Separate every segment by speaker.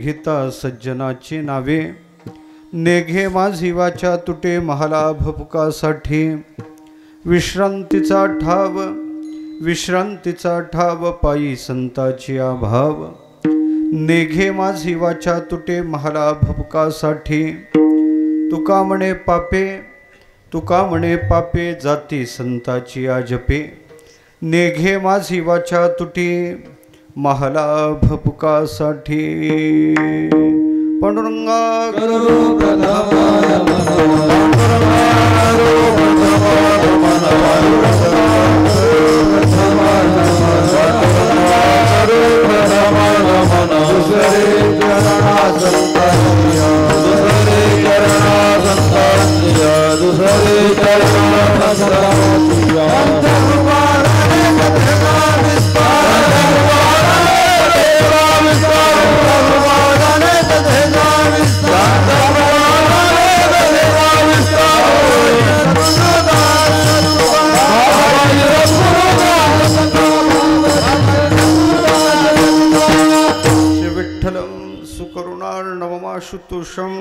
Speaker 1: घेता सज्जनाची नावे, नेघे माझी वाचा तुटे महाला भपुकासाठी, विश्रांतीचा ठाव पायी संताची अभाव, नेघे माझी वाचा तुटे महाला भपुकासाठी, तुका म्हणे पापे जाती संताची आजपे, नेघे माझी वाचा तुटी महाला भपुकासाठी। पांडुरंगा गुरु प्रथमाय सुतोषम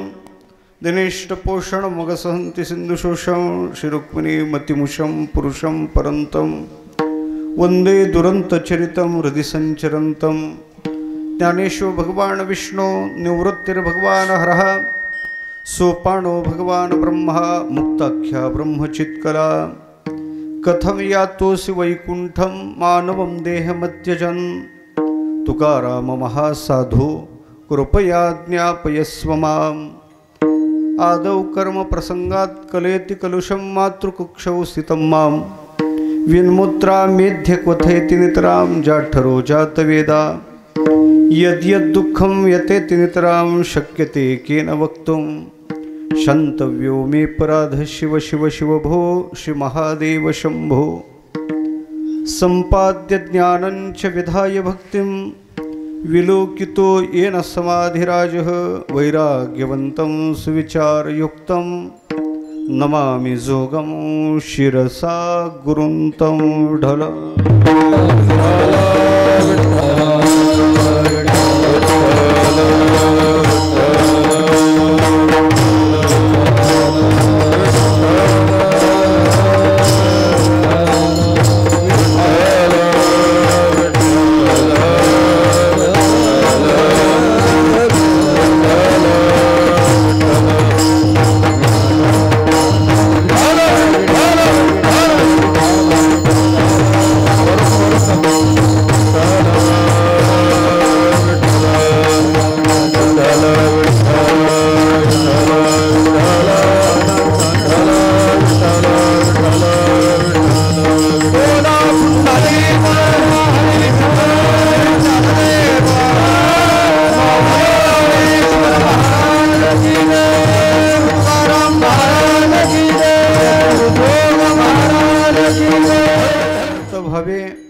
Speaker 1: दिनेष्टपोषण मगसहंति सिंधुशोषम, श्री रुक्मिणी मतिमुषम पुरुषम परंतम, वंदे दुरंतचरितम हृदि संचरंतम। ज्ञानेश्वर भगवान विष्णु, निवृत्तिर्भगवान हरः, सोपानो भगवान ब्रह्मा, मुक्ताख्या ब्रह्मचित्कला। कथम यातोसि वैकुंठम मानवं देहमत्यजन, तुकाराम महासाधु कृपया ज्ञापयस्व माम्। आदौ कर्म प्रसंगात कलेति कलुषं मातृकुक्षौ स्थितं मां, विन्मुद्रा मेध्य क्वथयति नितरां जाठरो जातवेदा। यद्यद्दुःखं यतेति नितरां शक्यते केन वक्तुं, शन्तव्यो मे पराधः शिव शिव शिव भो श्री महादेव शंभो। सम्पाद्य ज्ञानं च विधाय भक्तिं, विलोकितो येन समाधिराजः, वैराग्यवन्तं सुविचारयुक्तं, नमामि जोगं शिरसा गुरुं तं ढल।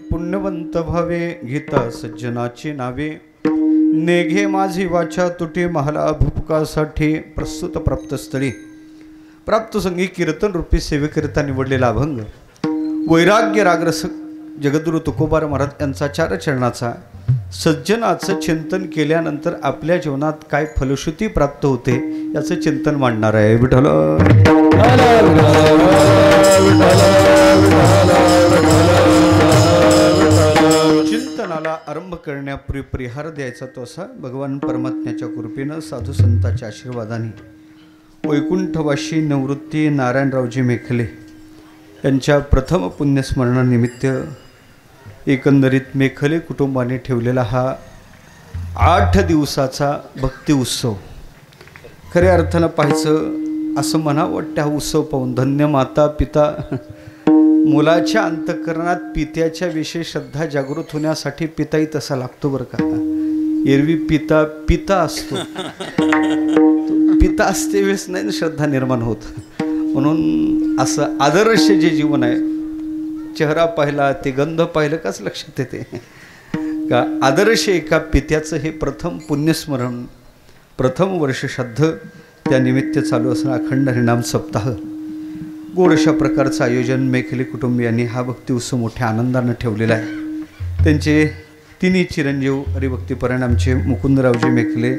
Speaker 1: पुण्यवंत भावे गीता सज्जनाची नावे, नेघे माझी वाचा तुटे महाला भुपकासाठी। प्रस्तुत प्राप्तस्थळी प्राप्त संगी कीर्तन रूपी सेवेकरिता निवडलेला अभंग, वैराग्य रागरस जगद्गुरु तुकोबार महाराज यांचा चार चरणाचा सज्जनाचं चिंतन केल्यानंतर आपल्या जीवनात काय फलश्रुती प्राप्त होते याचं चिंतन मांडणार आहे। विठ्ठल चिंतनाला आरंभ करण्यापूर्वी परिहार द्यायचा तो असा, भगवान परमात्म्याच्या कृपेनं साधू संतांच्या आशीर्वादाने वैकुंठवाशी निवृत्ती नारायणरावजी मेखले यांच्या प्रथम पुण्यस्मरणानिमित्त एकंदरीत मेखले कुटुंबाने ठेवलेला हा 8 दिवसाचा भक्ती उत्सव, खऱ्या अर्थानं पाहायचं असं म्हणावं वाटतं, हा उत्सव पाहून धन्य माता पिता। मुलाच्या अंतःकरणात पित्याच्या विषयी श्रद्धा जागृत होण्यासाठी पिताही तसा लागतो बरं का। एरवी पिता असतो, पिता असते वेळेस नाही श्रद्धा निर्माण होत, म्हणून असं आदर्श जे जीवन आहे, चेहरा पाहिला ते गंध पाहिलं काच लक्षात येते का आदर्श एका पित्याचं हे प्रथम पुण्यस्मरण, प्रथम वर्ष श्राद्ध, त्यानिमित्त चालू असणारा अखंड हरिनाम सप्ताह, गोड अशा प्रकारचं आयोजन मेखले कुटुंबियांनी हा भक्ती उत्सव मोठ्या आनंदानं ठेवलेला आहे। त्यांचे तिन्ही चिरंजीव हरिभक्तीपरायण आमचे मुकुंदरावजी मेखले,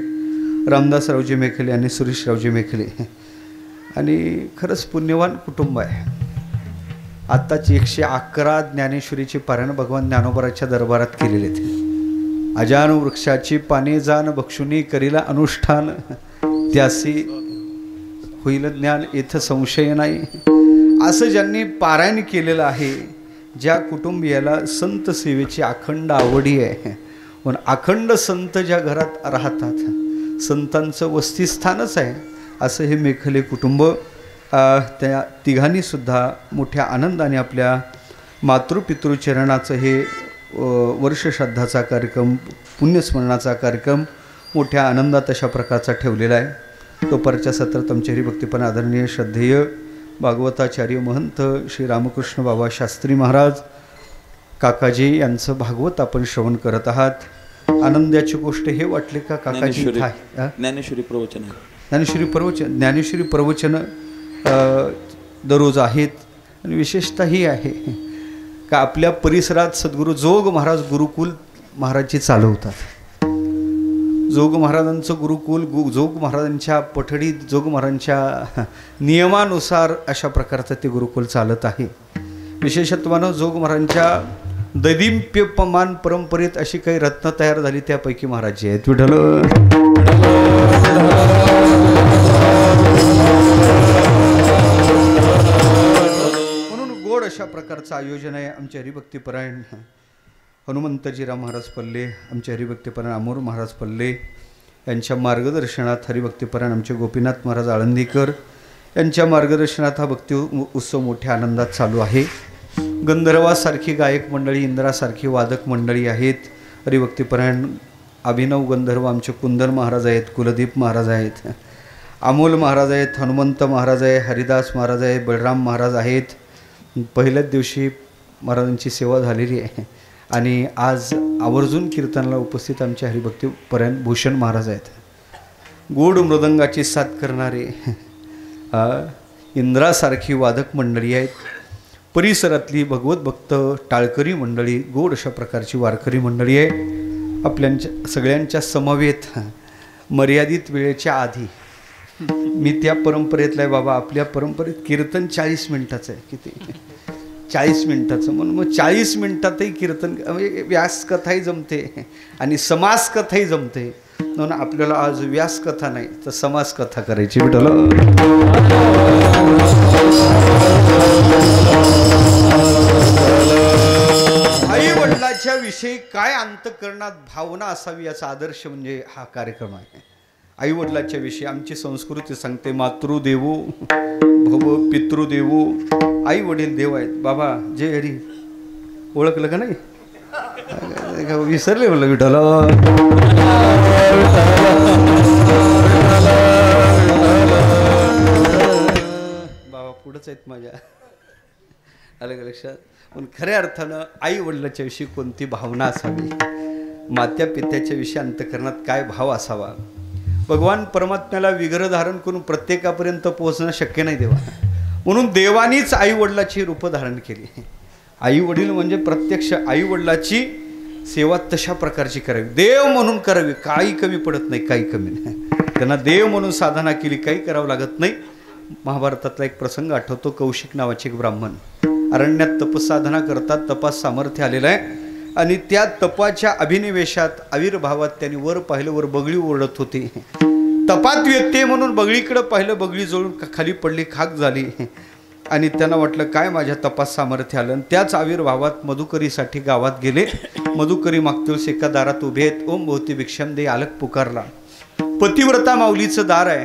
Speaker 1: रामदासरावजी मेखले आणि सुरेशरावजी मेखले. आणि खरंच पुण्यवान कुटुंब आहे. आत्ताच 111 ज्ञानेश्वरीची पारायण भगवान ज्ञानोबराच्या दरबारात केलेले आहेत. अजान वृक्षाची पाने जाण बक्षुनी करीला अनुष्ठान, त्यासी होईल ज्ञान येथ संशय नाही. असं ज्यांनी पारायण केलेलं आहे, ज्या कुटुंबियाला संत सेवेची अखंड आवडी आहे, पण अखंड संत ज्या घरात राहतात, संतांचं वस्तीस्थानच आहे, असं हे मेखले कुटुंब. त्या तिघांनी सुद्धा मोठ्या आनंदाने आपल्या मातृपितृचरणाचं हे वर्षश्राद्धाचा कार्यक्रम, पुण्यस्मरणाचा कार्यक्रम मोठ्या आनंदात अशा प्रकारचा ठेवलेला आहे. दुपारच्या सत्रात आमचे हरिभक्तीपण आदरणीय श्रद्धेय भागवताचार्य महंत श्री रामकृष्ण बाबा शास्त्री महाराज काकाजी यांचं भागवत आपण श्रवण करत आहात. आनंदाची गोष्ट हे वाटले का काकाजी?
Speaker 2: ज्ञानेश्वरी प्रवचन,
Speaker 1: ज्ञानेश्वरी प्रवचन दररोज आहेत. आणि विशेषतः ही आहे का आपल्या परिसरात सद्गुरू जोग महाराज गुरुकुल महाराजजी चालवतात. जोग महाराजांचं गुरुकुल, जोग महाराजांच्या पठडीत, जोग महाराजांच्या नियमानुसार अशा प्रकारचं ते गुरुकुल चालत आहे. विशेषत्वानं जोग महाराजांच्या दैदिप्यमान परंपरेत अशी काही रत्न तयार झाली, त्यापैकी महाराजजी आहेत. विठ्ठल म्हणून गोड अशा प्रकारचं आयोजन आहे. आमचे हरिभक्तीपरायण हनुमंतजीराव महाराज पल्ले, आमचे हरिभक्तीपरायण अमोर महाराज पल्ले यांच्या मार्गदर्शनात, हरिभक्तीपरायण आमचे गोपीनाथ महाराज आळंदीकर यांच्या मार्गदर्शनात हा भक्ती उत्सव मोठ्या आनंदात चालू आहे. गंधर्वासारखी गायक मंडळी, इंद्रासारखी वादक मंडळी आहेत. हरिभक्तीपरायण अभिनव गंधर्व आमचे कुंदन महाराज आहेत, कुलदीप महाराज आहेत, अमोल महाराज आहेत, हनुमंत महाराज आहे, हरिदास महाराज आहे, बलराम महाराज आहेत. पहिल्याच दिवशी महाराजांची सेवा झालेली आहे. आणि आज आवर्जून कीर्तनाला उपस्थित आमचे हरिभक्तीपरायण भूषण महाराज आहेत. गोड मृदंगाची साथ करणारे इंद्रासारखी वादक मंडळी आहेत. परिसरातली भगवत भक्त टाळकरी मंडळी, गोड अशा प्रकारची वारकरी मंडळी आहे. आपल्या सगळ्यांच्या समवेत मर्यादित वेळेच्या आधी, मी त्या परंपरेतला आहे बाबा, आपल्या परंपरेत कीर्तन 40 मिनिटाचं आहे. किती? 40 मिनिटाचं. म्हणून मग 40 मिनिटातही कीर्तन, म्हणजे व्यासकथाही जमते आणि समास कथाही जमते. म्हणून आपल्याला आज व्यासकथा नाही तर समास कथा करायची. विठ्ठल आई वडिलाच्या विषयी काय अंतःकरणात भावना असावी याचा आदर्श म्हणजे हा कार्यक्रम आहे. आई वडिलाच्या विषयी आमची संस्कृती सांगते, मातृदेवो भव पितृदेवो. आई वडील देव आहेत. बाबा जय हरी, ओळखलं का नाही? विसरले म्हणलं विठ्ठल. बाबा पुढंच आहेत माझ्या, आलं का लक्षात? पण खऱ्या अर्थानं आई वडिलाच्या विषयी कोणती भावना असावी, मात्या पित्याच्या विषयी अंतःकरणात काय भाव असावा. भगवान परमात्म्याला विग्रह धारण करून प्रत्येकापर्यंत पोहोचणं शक्य नाही देवा. म्हणून देवानीच आई वडिलाची रूप धारण केली. आई वडील म्हणजे प्रत्यक्ष आई वडिलाची सेवा तशा प्रकारची करावी, देव म्हणून करावी. काही कमी पडत नाही, काही कमी नाही. त्यांना देव म्हणून साधना केली, काही करावं लागत नाही. महाभारतातला एक प्रसंग आठवतो. कौशिक नावाचे एक ब्राह्मण अरण्यात तपसाधना करतात. तपास सामर्थ्य आलेलं आहे आणि त्या तपाच्या अभिनिवेशात आविर्भावात त्यांनी वर पाहिलं, वर बगळी ओरडत होती. तपात व्यत्यय म्हणून बगळीकडं पाहिलं, बगळी जळून खाली पडली, खाक झाली. आणि त्यांना वाटलं काय माझ्या तपास सामर्थ्य आलं. त्याच आविर्भावात मधुकरीसाठी गावात गेले. मधुकरी मागतोस एका दारात उभे आहेत. ओम भोवती भिक्षम दे आलक पुकारला. पतिव्रता माऊलीचं दार आहे.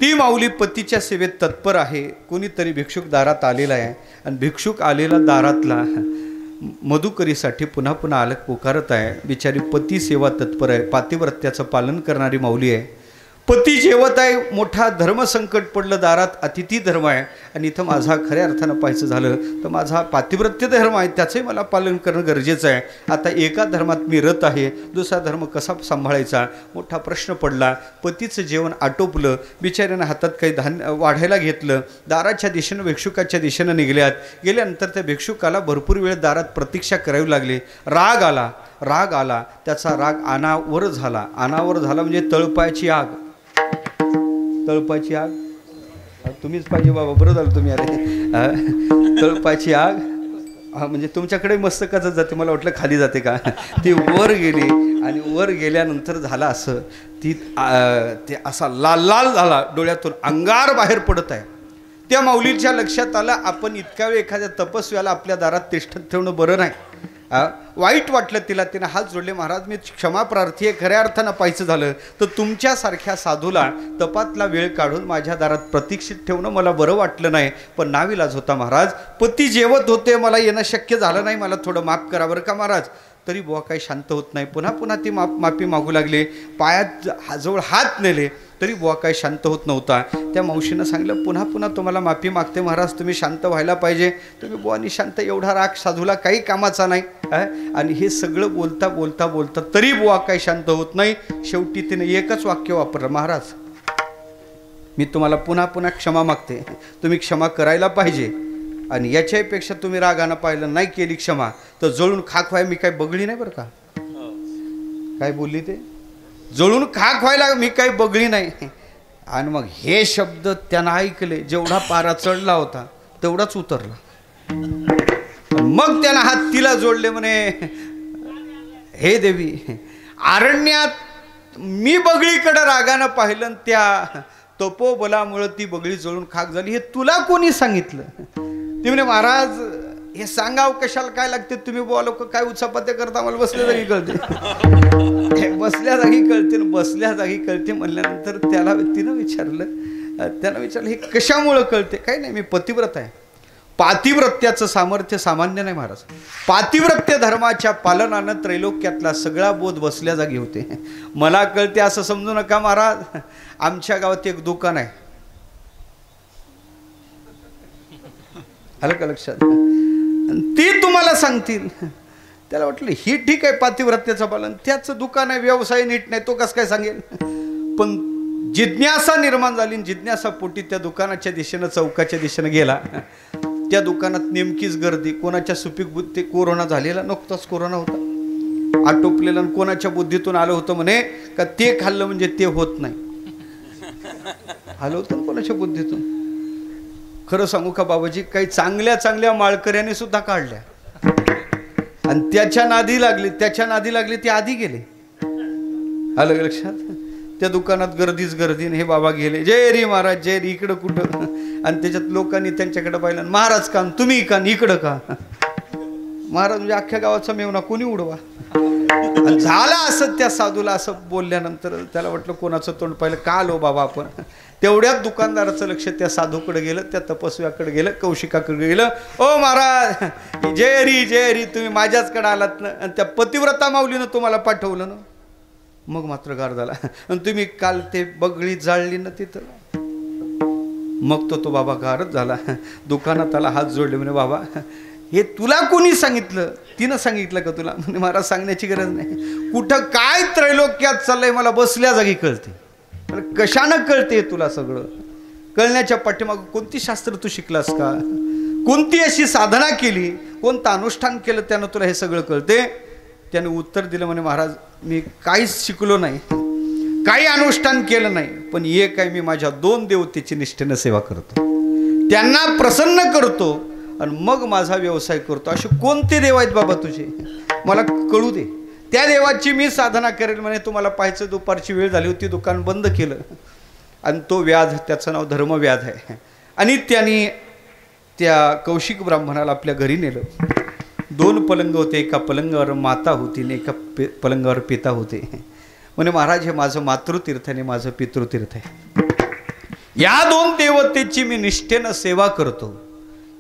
Speaker 1: ती माऊली पतीच्या सेवेत तत्पर आहे. कोणीतरी भिक्षुक दारात आलेला आहे आणि भिक्षुक आलेला दारातला मधुकरीसाठी पुन्हा पुन्हा आलक पुकारत आहे. बिचारी पती सेवा तत्पर आहे, पातिव्रत्याचं पालन करणारी माऊली आहे. पती जेवत आहे, मोठा धर्मसंकट पडलं दारात, अतिथी धर्म आहे. आणि इथं माझा खऱ्या अर्थानं पाहायचं झालं तर माझा पातिव्रत्य धर्म आहे, त्याचंही मला पालन करणं गरजेचं आहे. आता एका धर्मात मी रत आहे, दुसरा धर्म कसा सांभाळायचा मोठा प्रश्न पडला. पतीचं जेवण आटोपलं, बिचाऱ्यानं हातात काही धान्य वाढायला घेतलं. दाराच्या दिशेनं भिक्षुकाच्या दिशेनं निघल्यात. गेल्यानंतर त्या भिक्षुकाला भरपूर वेळ दारात प्रतीक्षा करावी लागली. राग आला. राग आला, त्याचा राग अनावर झाला. अनावर झाला म्हणजे तळपायाची आग. तळपायाची आग तुम्हीच पाहिजे बाबा, बरं झालं तुम्ही आले. तळपायाची आग म्हणजे तुमच्याकडे मस्तकाच जाते, मला वाटलं खाली जाते का. ती वर गेली आणि वर गेल्यानंतर झालं असं, ते असा लाल लाल झाला, डोळ्यातून अंगार बाहेर पडत आहे. त्या माऊलीच्या लक्षात आलं आपण इतक्या वेळ एखाद्या तपस्व्याला आपल्या दारात तिष्ठत ठेवणं बरं नाही. वाईट वाटलं तिला. तिनं हात जोडले, महाराज मी क्षमा प्रार्थी आहे, खऱ्या अर्थानं पाहायचं झालं तर तुमच्यासारख्या साधूला तपातला वेळ काढून माझ्या दारात प्रतीक्षित ठेवणं मला बरं वाटलं नाही, पण नाविलाज होता महाराज. पती जेवत होते, मला येणं शक्य झालं नाही, मला थोडं माफ करा बरं का महाराज. तरी बुवा काही शांत होत नाही. पुन्हा पुन्हा ती माफी मागू लागले, पायात जवळ हात नेले, तरी बुवा काही शांत होत नव्हता. त्या मावशीनं सांगितलं पुन्हा पुन्हा तुम्हाला माफी मागते महाराज, तुम्ही शांत व्हायला पाहिजे. तुम्ही बुवानी शांत, एवढा राग साधूला काही कामाचा नाही. आणि हे सगळं बोलता बोलता बोलता तरी बुवा काही शांत होत नाही. शेवटी तिने एकच वाक्य वापरलं, महाराज मी तुम्हाला पुन्हा पुन्हा क्षमा मागते, तुम्ही क्षमा करायला पाहिजे. आणि याच्यापेक्षा तुम्ही रागानं पाहिलं नाही केली क्षमा तर जळून खाक व्हाय. मी काही बगळी नाही बरं का. काय बोलली ते, जळून खाक व्हायला मी काही बगळी नाही. आणि मग हे शब्द त्यानं ऐकले, जेवढा पारा चढला होता तेवढाच उतरला. मग त्यानं हात तिला जोडले, म्हणे हे देवी, अरण्यात मी बगळीकडे रागानं पाहिलं, त्या तपोबलामुळे ती बगळी जळून खाक झाली, हे तुला कोणी सांगितलं. ती म्हणे महाराज हे सांगाव कशाला काय लागते, तुम्ही बुवा लोक काय उचापत्या करता, मला बसल्या जागी कळते. बसल्या जागी कळते, बसल्या जागी कळते म्हणल्यानंतर तिनं विचारलं हे कशामुळं कळते. काही नाही, मी पतिव्रत आहे. पातिव्रत्याचं सामर्थ्य सामान्य नाही महाराज. पातिव्रत्य धर्माच्या पालनानं त्रैलोक्यातला सगळा बोध बसल्या जागी होते. मला कळते असं समजू नका महाराज. आमच्या गावात एक दुकान आहे, आलं का लक्षात, ती तुम्हाला सांगतील. त्याला वाटलं ही ठीक आहे पातिव्रत्याचं पालन, त्याचं दुकान आहे, व्यवसाय नीट नाही, तो कसं काय सांगेल. पण जिज्ञासा निर्माण झाली, जिज्ञासा पोटी त्या दुकानाच्या दिशेनं, चौकाच्या दिशेनं गेला. त्या दुकानात नेमकीच गर्दी. कोणाच्या सुपीक बुद्धी, कोरोना झालेला, नुकताच कोरोना होता, आटोपलेला, कोणाच्या बुद्धीतून आलं होतं म्हणे का ते खाल्लं म्हणजे ते होत नाही. आलं होतं कोणाच्या बुद्धीतून. खरं सांगू का बाबाजी, काही चांगल्या चांगल्या माळकऱ्याने सुद्धा काढल्या आणि त्याच्या नादी लागली ते आधी गेले. आलं लक्षात. त्या दुकानात गर्दीच गर्दीने हे बाबा गेले, जय रे महाराज जय रे, इकडं कुठं. आणि त्याच्यात लोकांनी त्यांच्याकडे पाहिलं, महाराज का तुम्ही का इकडं का. महाराज म्हणजे अख्ख्या गावाचा मेवना कोणी उडवा. आणि झालं असं त्या साधूला असं बोलल्यानंतर त्याला वाटलं कोणाचं तोंड पाहिलं का आलो बाबा आपण. तेवढ्यात दुकानदाराचं लक्ष त्या साधूकडे गेलं, त्या तपस्व्याकडे गेलं, कौशिकाकडे गेलं. ओ महाराज जय री तुम्ही माझ्याचकडे आलात ना, आणि त्या पतिव्रता माऊलीनं तुम्हाला पाठवलं ना. मग मात्र गार झाला. आणि तुम्ही काल ते बगळी जाळली ना तिथं. मग तो बाबा गारच झाला. दुकानात आला, हात जोडले, म्हणे बाबा हे तुला कोणी सांगितलं. तिनं सांगितलं का तुला. म्हणजे महाराज सांगण्याची गरज नाही. कुठं काय त्रैलोक्यात चाललंय मला बसल्या जागी कळते. कशानं कळते तुला सगळं. कळण्याच्या पाठीमागं कोणती शास्त्र तू शिकलास का, कोणती अशी साधना केली, कोणतं अनुष्ठान केलं त्यानं तुला हे सगळं कळते. त्याने उत्तर दिलं, म्हणे महाराज मी काहीच शिकलो नाही, काही अनुष्ठान केलं नाही, पण एक आहे, मी माझ्या 2 देवतेची निष्ठेनं सेवा करतो, त्यांना प्रसन्न करतो आणि मग माझा व्यवसाय करतो. असे कोणते देव आहेत बाबा तुझे, मला कळू दे. त्या देवाची मी साधना करेल. म्हणे तुम्हाला पाहायचं, दुपारची वेळ झाली होती, दुकान बंद केलं. आणि तो व्याध, त्याचं नाव धर्मव्याध आहे. आणि त्यांनी त्या कौशिक ब्राह्मणाला आपल्या घरी नेलं. 2 पलंग होते, एका पलंगावर माता होती आणि एका पलंगावर पिता होते. म्हणे महाराज हे माझं मातृतीर्थ आणि माझं पितृतीर्थ आहे. या 2 देवतेची मी निष्ठेनं सेवा करतो,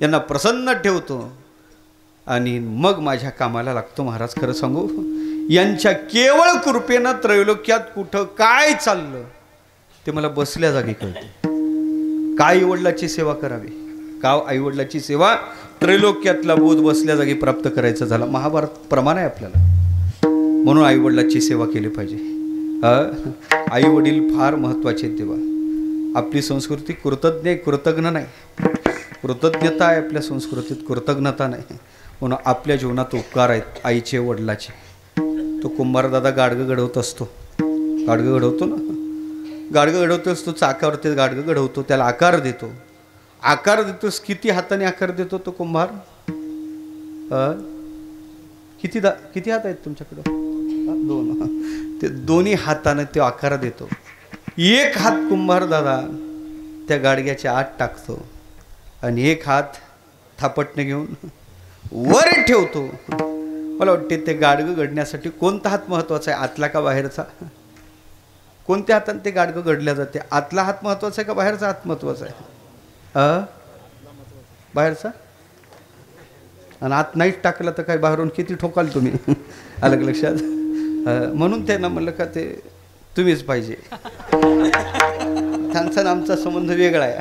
Speaker 1: यांना प्रसन्न ठेवतो आणि मग माझ्या कामाला लागतो. महाराज खरं सांगू, यांच्या केवळ कृपेनं त्रैलोक्यात कुठं काय चाललं ते मला बसल्या जागी कळते. काय आईवडिलाची सेवा करावी, का आईवडिलाची सेवा, त्रैलोक्यातला बोध बसल्या जागी प्राप्त करायचा झाला. महाभारत प्रमाण आहे आपल्याला. म्हणून आईवडिलाची सेवा केली पाहिजे. आई वडील फार महत्त्वाचे आहेत तेव्हा. आपली संस्कृती कृतज्ञ कृतज्ञ नाही. कृतज्ञता आहे आपल्या संस्कृतीत, कृतज्ञता नाही. म्हणून आपल्या जीवनात उपकार आहेत आईचे वडिलाचे. तो कुंभारदादा गाडगं घडवत असतो. गाडगं घडवतो ना, गाडगं घडवत असतो, चाकावरती गाडगं घडवतो, त्याला आकार देतो. आकार देतोस किती हाताने आकार देतो तो कुंभार? किती हात आहेत तुमच्याकडं? 2. ते दोन्ही हाताने तो आकार देतो. एक हात कुंभार दादा त्या गाडग्याच्या आत टाकतो आणि एक हात थापटणे घेऊन वर ठेवतो. मला वाटते ते गाडगं घडण्यासाठी कोणता हात महत्वाचा आहे, आतला का बाहेरचा? कोणत्या हाताने ते गाडगं घडल्या जाते? आतला हात महत्वाचा आहे का बाहेरचा हात महत्वाचा आहे? बाहेरचा. आणि आत नाहीच टाकलं तर काय बाहेरून किती ठोकाल तुम्ही? अलग लक्षात. म्हणून त्यांना म्हणलं का ते तुम्हीच पाहिजे. त्यांचा आमचा संबंध वेगळा आहे.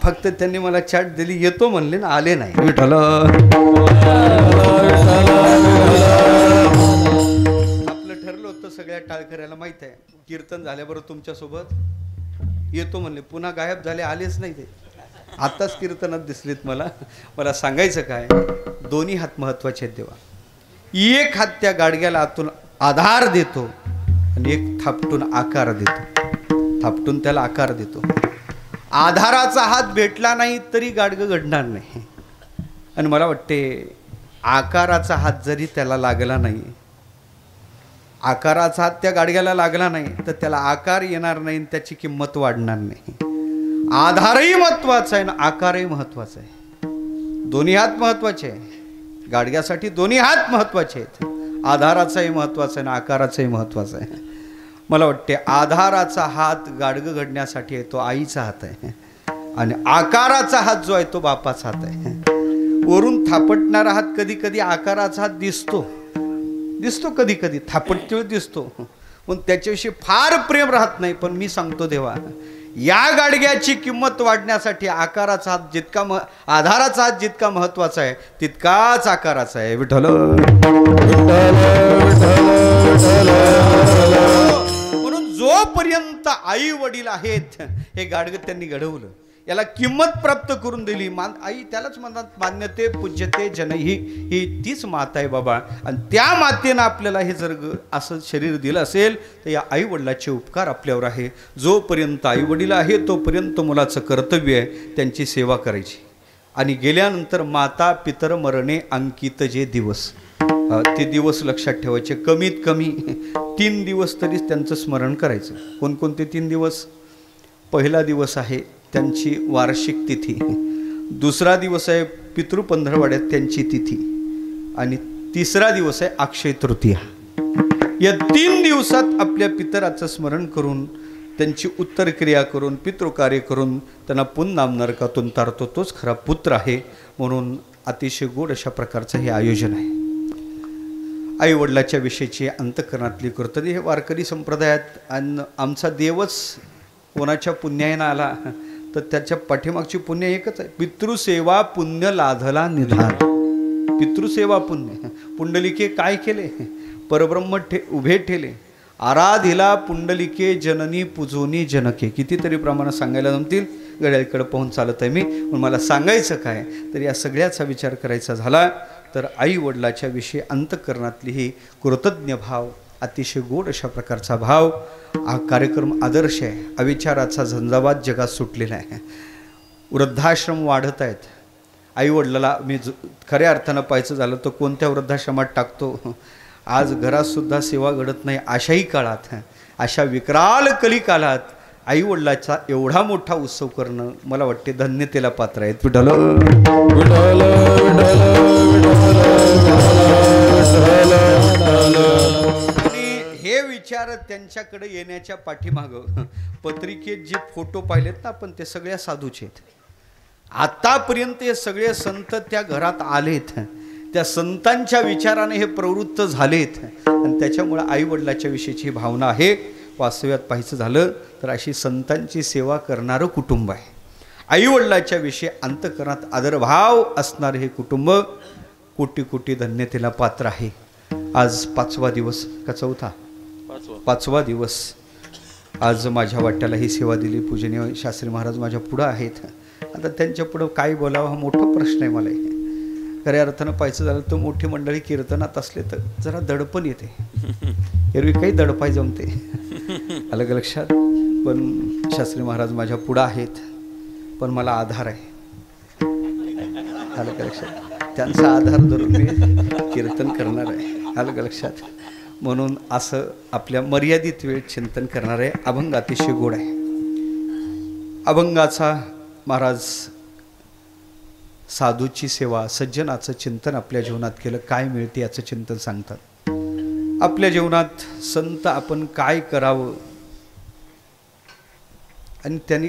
Speaker 1: फक्त त्यांनी मला चाट दिली, येतो म्हणले ना, आले नाही. विठ्ठल आपलं ठरलं होतं सगळ्या टाळकऱ्याला माहित आहे. कीर्तन झाल्याबरोबर तुमच्यासोबत येतो म्हणले, पुन्हा गायब झाले, आलेच नाही ते. आत्ताच कीर्तनात दिसलेत मला. मला सांगायचं काय, दोन्ही हात महत्वाचे आहेत देवा. एक हात त्या गाडग्याला आतून आधार देतो आणि एक थापटून आकार देतो. थापटून त्याला आकार देतो. आधाराचा हात भेटला नाही तरी गाडगं घडणार नाही. आणि मला वाटते आकाराचा हात जरी त्याला लागला नाही, आकाराचा हात त्या गाडग्याला लागला नाही तर त्याला आकार येणार नाही, त्याची किंमत वाढणार नाही. आधारही महत्वाचा आहे ना आकारही महत्वाचा आहे. दोन्ही हात महत्वाचे आहे. गाडग्यासाठी दोन्ही हात महत्वाचे आहेत. आधाराचाही महत्वाचा आहे ना आकाराचाही महत्वाचा आहे. मला वाटते आधाराचा हात गाडगं घडण्यासाठी आहे तो आईचा हात आहे आणि आकाराचा हात जो आहे तो बापाचा हात आहे. वरून थापटणारा हात कधी कधी आकाराचा हात दिसतो कधी कधी थापटतो दिसतो, पण त्याच्याविषयी फार प्रेम राहत नाही. पण मी सांगतो देवा, या गाडग्याची किंमत वाढण्यासाठी आकाराचा हात जितका आधाराचा हात जितका महत्वाचा आहे तितकाच आकाराचा आहे. विठ्ठल म्हणून जोपर्यंत आई वडील आहेत हे गाडगं त्यांनी घडवलं, याला किंमत प्राप्त करून दिली. आई त्यालाच म्हणतात मान्यते पूज्यते जनही, ही तीच माता आहे बाबा. आणि त्या मातेनं आपल्याला हे जर असं शरीर दिलं असेल तर या आई वडिलाचे उपकार आपल्यावर आहे. जोपर्यंत आई वडील आहे तोपर्यंत मुलाचं कर्तव्य आहे त्यांची सेवा करायची. आणि गेल्यानंतर माता पितर मरणे अंकित जे दिवस, ते दिवस लक्षात ठेवायचे. कमीत कमी 3 दिवस तरी त्यांचं स्मरण करायचं. कोणकोणते 3 दिवस? पहिला दिवस आहे त्यांची वार्षिक तिथी, दुसरा दिवस आहे पितृपंधरवाड्यात त्यांची तिथी, आणि तिसरा दिवस आहे अक्षय तृतीया. या 3 दिवसात आपल्या पितराचं स्मरण करून त्यांची उत्तर क्रिया करून पितृकार्य करून त्यांना पुन्हा नरकातून तारतो. तोच खरा पुत्र आहे. म्हणून अतिशय गोड अशा प्रकारचं हे आयोजन आहे. आई वडिलाच्या विषयीची अंतःकरणातली कृतज्ञता. हे वारकरी संप्रदायात आणि आमचा देवच कोणाच्या पुण्याने आला तर त्याच्या पाठीमागची पुण्य एकच आहे. पितृसेवा पुण्य लाधला निधान. पितृसेवा पुण्य. पुंडलिके काय केले? परब्रह्म उभे ठेले. आराधिला पुंडलिके जननी पूजोनी जनके. कितीतरी प्रमाणात सांगायला जमतील, गड्याकडे पाहून चालत आहे मी. पण मला सांगायचं काय तर या सगळ्याचा विचार करायचा झाला तर आई वडिलाच्या विषयी अंतःकरणातली ही कृतज्ञ भाव, अतिशय गोड अशा प्रकारचा भाव. हा कार्यक्रम आदर्श आहे. अविचाराचा झंझावात जगात सुटलेला आहे. वृद्धाश्रम वाढत आहेत. आई वडिलाला मी खऱ्या अर्थानं पाहायचं झालं तर कोणत्या वृद्धाश्रमात टाकतो? आज घरातसुद्धा सेवा घडत नाही. अशाही काळात, अशा विकराल कलिकालात आई वडिलाचा एवढा मोठा उत्सव करणं मला वाटते धन्यतेला पात्र आहेत. विठ्ठल हे विचार त्यांच्याकडे येण्याच्या पाठीमागं पत्रिकेत जे फोटो पाहिलेत ना आपण, ते सगळ्या साधूचे आहेत. आतापर्यंत हे सगळे संत त्या घरात आलेत, त्या संतांच्या विचाराने हे प्रवृत्त झालेत आणि त्याच्यामुळे आई वडिलाच्या विषयीची भावना आहे. वास्तव्यात पाहायचं झालं तर अशी संतांची सेवा करणारं कुटुंब आहे. आई वडिलाच्या विषयी अंतःकरणात आदरभाव असणारे हे कुटुंब कोटी कोटी धन्यतेला पात्र आहे. आज 5वा दिवस का 4था? 5वा दिवस. आज माझ्या वाट्याला ही सेवा दिली. पूजनीय शास्त्री महाराज माझ्या पुढं आहेत. आता त्यांच्या पुढं काय बोलावं हा मोठा प्रश्न आहे मला. खऱ्या अर्थानं पाहायचं झालं तर मोठी मंडळी कीर्तनात असले तर जरा दडपण येते. एरवी काही दडपाय जमते. अलग लक्षात. पण शास्त्री महाराज माझ्या पुढं आहेत, पण मला आधार आहे. अलग लक्षात. त्यांचा आधार धरून मी कीर्तन करणार आहे. अलग लक्षात. म्हणून असं आपल्या मर्यादित वेळ चिंतन करणार आहे. अभंग अतिशय गोड आहे. अभंगाचा महाराज साधूची सेवा, सज्जनाचं चिंतन आपल्या जीवनात केलं काय मिळते याचं चिंतन सांगतात. आपल्या जीवनात संत आपण काय करावं आणि त्यांनी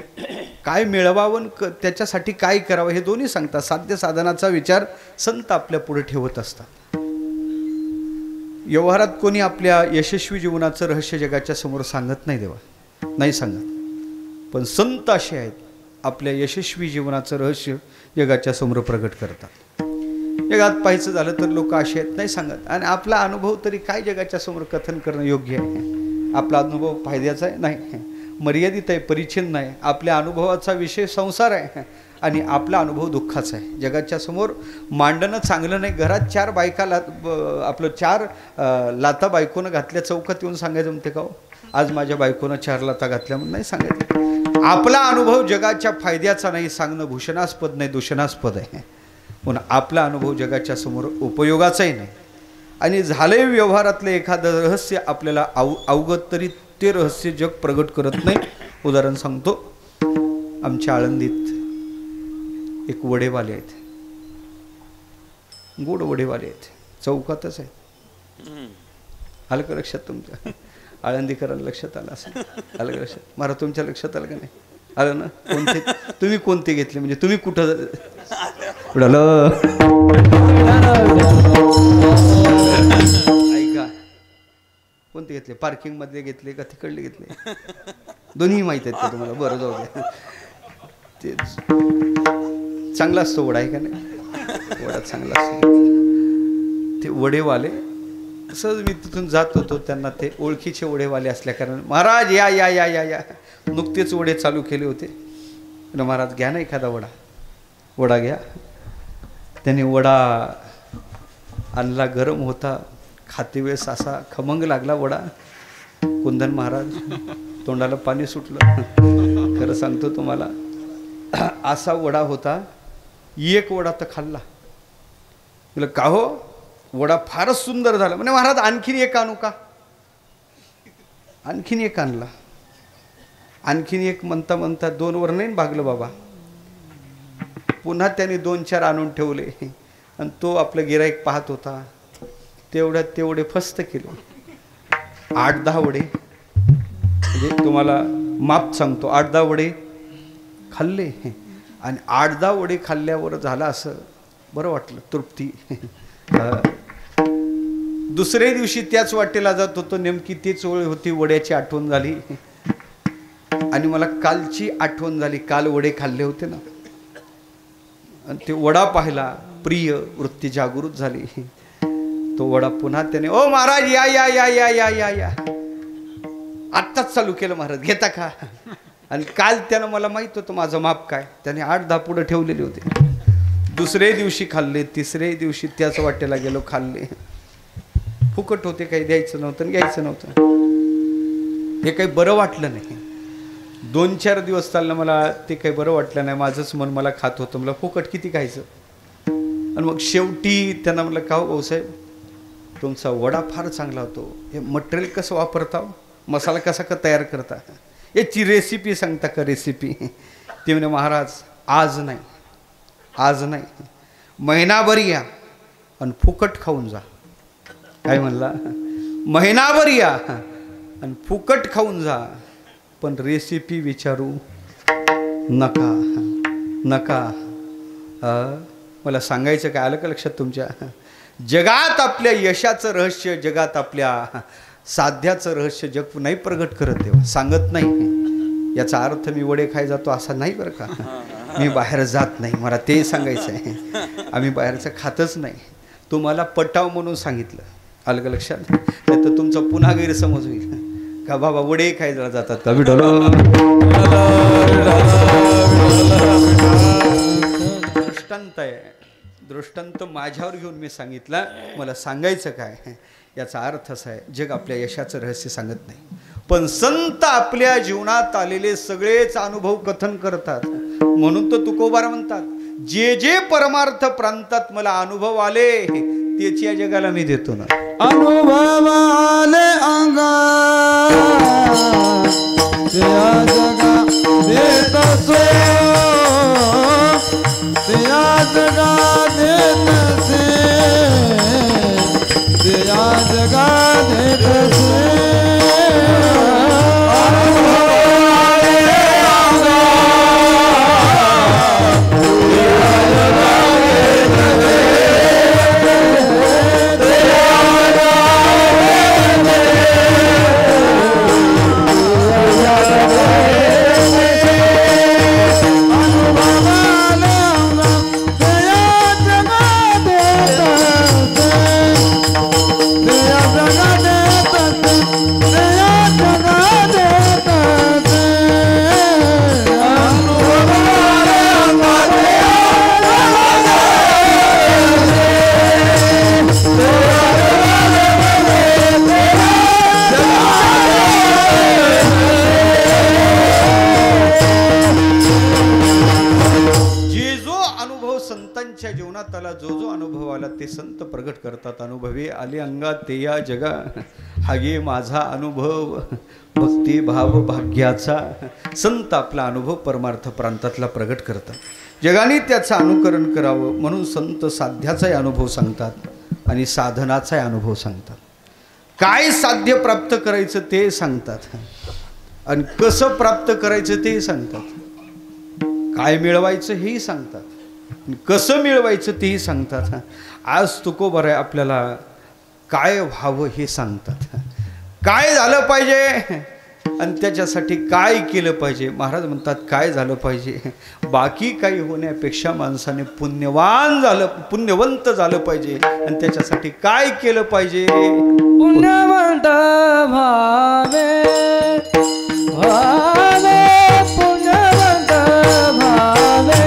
Speaker 1: काय मिळवावं, त्याच्यासाठी काय करावं हे दोन्ही सांगतात. साध्य साधनाचा विचार संत आपल्या पुढे ठेवत असतात. व्यवहारात कोणी आपल्या यशस्वी जीवनाचं रहस्य जगाच्या समोर सांगत नाही, देवा नाही सांगत. पण संत असे आहेत आपल्या यशस्वी जीवनाचं रहस्य जगाच्या समोर प्रगट करतात. जगात पाहायचं झालं तर लोक असे आहेत नाही सांगत. आणि आपला अनुभव तरी काय जगाच्या समोर कथन करणं योग्य आहे? आपला अनुभव फायद्याचा आहे नाही, मर्यादित आहे, परिच्छिन्न आहे. आपल्या अनुभवाचा विषय संसार आहे आणि आपला अनुभव दुःखाचा आहे. जगाच्या समोर मांडणं चांगलं नाही. घरात 4 बायका आपलं 4 लाता बायकोनं घातल्या चौकात येऊन सांगायचं म्हणते का हो आज माझ्या बायकोनं 4 लाता घातल्या म्हणून नाही सांगायचं. आपला अनुभव जगाच्या फायद्याचा नाही सांगणं भूषणास्पद नाही, दूषणास्पद आहे. म्हणून आपला अनुभव जगाच्या समोर उपयोगाचाही नाही. आणि झाले व्यवहारातलं एखादं रहस्य आपल्याला अवगत तरी ते रहस्य जग प्रगट करत नाही. उदाहरण सांगतो. आमच्या आळंदीत एक वडेवाले आहेत, गोड वडेवाले आहेत, चौकातच आहेत. आलं का लक्षात तुमच्या? आळंदीकरांना लक्षात आलं असं? आलं का लक्षात? मला तुमच्या लक्षात आलं का नाही? आलं ना? कोणते तुम्ही कोणते घेतले म्हणजे तुम्ही कुठं उडालं? ऐका, कोणते घेतले? पार्किंग मधले घेतले का तिकडले घेतले? दोन्ही माहित आहेत का तुम्हाला? बरं जाऊ द्या. ते चांगला असतो वडा आहे का नाही? वडा चांगला असतो. ते वडेवाले सहज मी तिथून जात होतो, त्यांना ते ओळखीचे वडेवाले असल्या कारण महाराज या या या या या नुकतेच वडे चालू केले होते. महाराज घ्या ना एखादा वडा घ्या. त्याने वडा आणला, गरम होता. खाते वेळेस असा खमंग लागला वडा. कुंदन महाराज तोंडाला पाणी सुटलं. खरं सांगतो तुम्हाला, असा वडा होता. एक वडा तर खाल्ला. म्हटलं का हो, वडा फारच सुंदर झाला. म्हणजे महाराज आणखीन एक आणू का? आणखीन एक आणला. आणखीन एक म्हणता म्हणता 2 वर नाही भागलं बाबा. पुन्हा त्याने 2-4 आणून ठेवले. आणि तो आपलं गिराईक पाहत होता. तेवढे फस्त केले. 8-10 वडे, म्हणजे तुम्हाला माप सांगतो, 8-10 वडे खाल्ले. आणि 8-10 वडे खाल्ल्यावर झालं असं बरं वाटलं, तृप्ती. दुसऱ्या दिवशी त्याच वाटेला जात होतो. नेमकी तीच वेळ होती. वड्याची आठवण झाली आणि मला कालची आठवण झाली. काल वडे खाल्ले होते ना. आणि ते वडा पाहिला, प्रिय वृत्ती जागृत झाली. तो वडा पुन्हा त्याने, ओ महाराज या या या या या या या आत्ताच चालू केलं महाराज, घेता का? आणि काल त्यानं मला माहित होतं माझं माप काय. त्याने 8-10 पुढे ठेवलेले होते. दुसरे दिवशी खाल्ले. तिसरे दिवशी त्याच वाटेला गेलो, खाल्ले. फुकट होते, काही द्यायचं नव्हतं घ्यायचं नव्हतं. हे काही बरं वाटलं नाही. 2-4 दिवस चाललं मला ते काही बरं वाटलं नाही. माझंच मन मला खात होतं. मला फुकट किती खायचं. आणि मग शेवटी त्यांना म्हटलं का हो भाऊसाहेब, तुमचा वडा फार चांगला होतो. हे मटेरियल कसं वापरता, मसाला कसा तयार करता, याची रेसिपी सांगता का? रेसिपी ते म्हणे महाराज आज नाही, महिनाभर या आणि फुकट खाऊन जा. काय म्हणला? महिनाभर या आणि फुकट खाऊन जा, पण रेसिपी विचारू नका. मला सांगायचं काय, आलं का लक्षात तुमच्या? जगात आपल्या यशाचं रहस्य, जगात आपल्या साध्याचं रहस्य जग नाही प्रगट करत, तेव्हा सांगत नाही. याचा अर्थ मी वडे खाय जातो असा नाही बरं का. मी बाहेर जात नाही, मला ते सांगायचं आहे. आम्ही बाहेरचं खातच नाही. तुम्हाला पटाव म्हणून सांगितलं, आलं का लक्षात? नाही तर तुमचा पुन्हा गैरसमज होईल का बाबा वडे खायला जातात का? दृष्टांत आहे. दृष्टांत माझ्यावर घेऊन मी सांगितला. मला सांगायचं काय, याचा अर्थ असा आहे, जग आपल्या यशाचं रहस्य सांगत नाही, पण संत आपल्या जीवनात आलेले सगळेच अनुभव कथन करतात. म्हणून तर तुकोबार म्हणतात, जे जे परमार्थ प्रांतात मला अनुभव आले त्याची या जगाला मी देतो ना.
Speaker 3: अनुभव आले अंगा त्या जगा देत असो, त्या जगा देत असे, त्या जगा देत असे.
Speaker 1: जीवनात आला, जो जो अनुभव आला ते संत प्रगट करतात. अनुभवी आले अंगात ते या जगा, हागे माझा अनुभव भक्ती भाव भाग्याचा. संत आपला अनुभव परमार्थ प्रांतातला प्रगट करतात. जगाने त्याचं अनुकरण करावं म्हणून संत साध्याचाही अनुभव सांगतात आणि साधनाचाही अनुभव सांगतात. काय साध्य प्राप्त करायचं ते सांगतात आणि कसं प्राप्त करायचं ते सांगतात. काय मिळवायचं हेही सांगतात, कसं मिळवायचं तेही सांगतात. आज तुकोबार आहे आपल्याला काय व्हावं हे सांगतात, काय झालं पाहिजे आणि त्याच्यासाठी काय केलं पाहिजे. महाराज म्हणतात काय झालं पाहिजे, बाकी काही होण्यापेक्षा माणसाने पुण्यवंत झालं पाहिजे आणि त्याच्यासाठी काय केलं पाहिजे.
Speaker 3: पुण्यवंत भावे भावे पुण्यवंत भावे.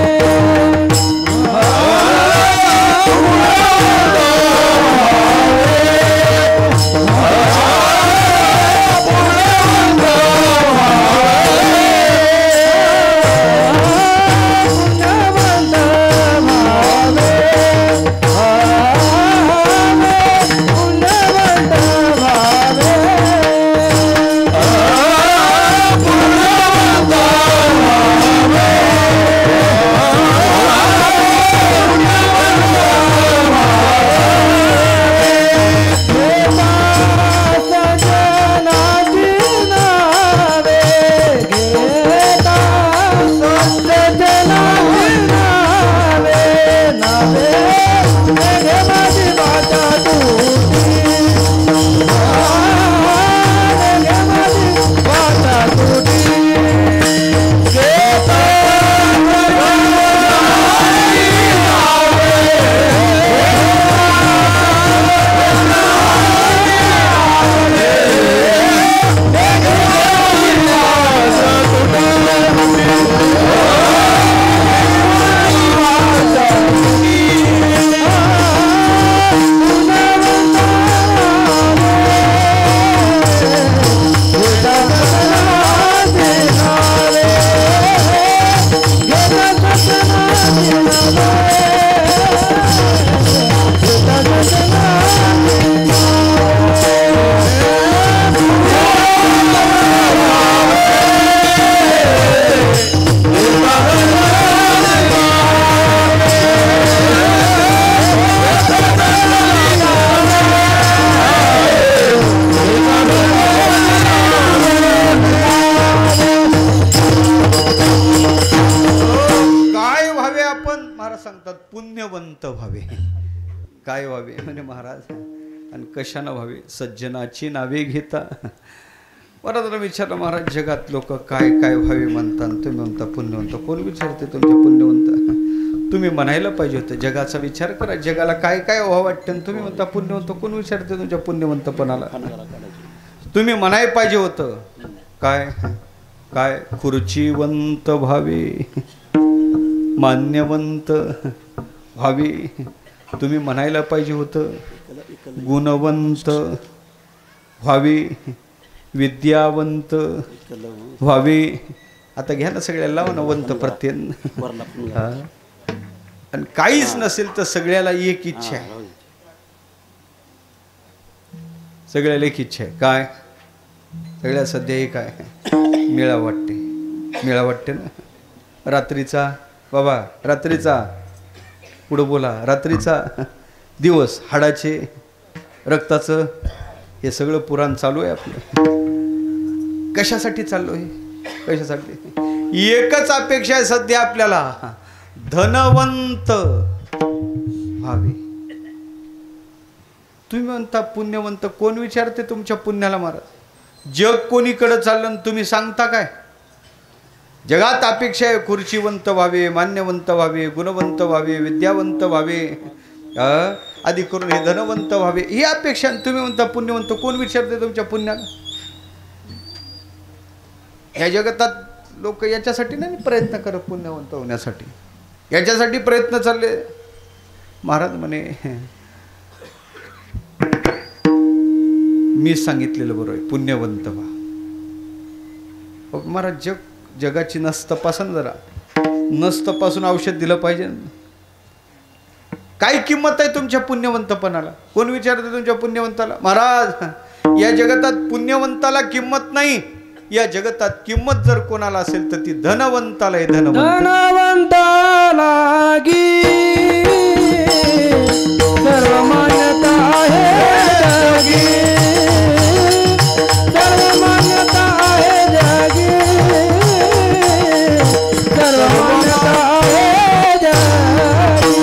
Speaker 1: पुण्यवंत व्हावे. काय व्हावे म्हणजे महाराज आणि कशानं व्हावे, सज्जनाची नावे घेता. परत विचारलं महाराज जगात लोक काय काय व्हावे म्हणतात, तुम्ही म्हणता पुण्यवंत. कोण विचारते तुमच्या पुण्यवंत? तुम्ही म्हणायला पाहिजे होतं जगाचा विचार करा, जगाला काय काय व्हावं वाटतं, तुम्ही म्हणता पुण्यवंत. कोण विचारते तुमच्या पुण्यवंतपणाला? तुम्ही म्हणायला पाहिजे होतं काय काय खुर्चीवंत व्हावे, मान्यवंत व्हावे, तुम्ही म्हणायला पाहिजे होतं गुणवंत व्हावे, विद्यावंत व्हावे. आता घ्या ना सगळ्याला लावा ना वंत प्रत्यय. आणि काहीच नसेल तर सगळ्याला एक इच्छा आहे, सगळ्याला एक इच्छा आहे. काय सगळ्या सध्या एक आहे, मेळा वाटते. मेळा वाटते ना रात्रीचा. बाबा रात्रीचा पुढं बोला. रात्रीचा दिवस, हाडाचे रक्ताचं हे सगळं पुराण चालू आहे आपलं. कशासाठी चाललो आहे? कशासाठी? एकच अपेक्षा आहे सध्या आपल्याला, धनवंत व्हावे. तुम्ही म्हणता पुण्यवंत. कोण विचारते तुमच्या पुण्याला महाराज? जग कोणीकडे चाललं आणि तुम्ही सांगता काय? जगात अपेक्षा आहे खुर्चीवंत व्हावे, मान्यवंत व्हावे, गुणवंत व्हावे, विद्यावंत व्हावे, आधी करून हे धनवंत व्हावे, ही अपेक्षा. तुम्ही म्हणता पुण्यवंत. कोण विचारते तुमच्या पुण्याला? या जगतात लोक याच्यासाठी नाही प्रयत्न करत पुण्यवंत होण्यासाठी, याच्यासाठी प्रयत्न चालले. महाराज म्हणे मी सांगितलेलं बरोबर आहे, पुण्यवंत व्हा. महाराज जगाची नस तपासून जरा, नस तपासून औषध दिलं पाहिजे. काय किंमत आहे तुमच्या पुण्यवंतपणाला? कोण विचारते तुमच्या पुण्यवंताला? महाराज या जगतात पुण्यवंताला किंमत नाही. या जगतात किंमत जर कोणाला असेल तर ती धनवंताला आहे.
Speaker 3: धनवंताला गी सर्व मान्यता आहे जगी, सर्व मान्यता आहे जगी, सर्व मान्यता आहे जगी.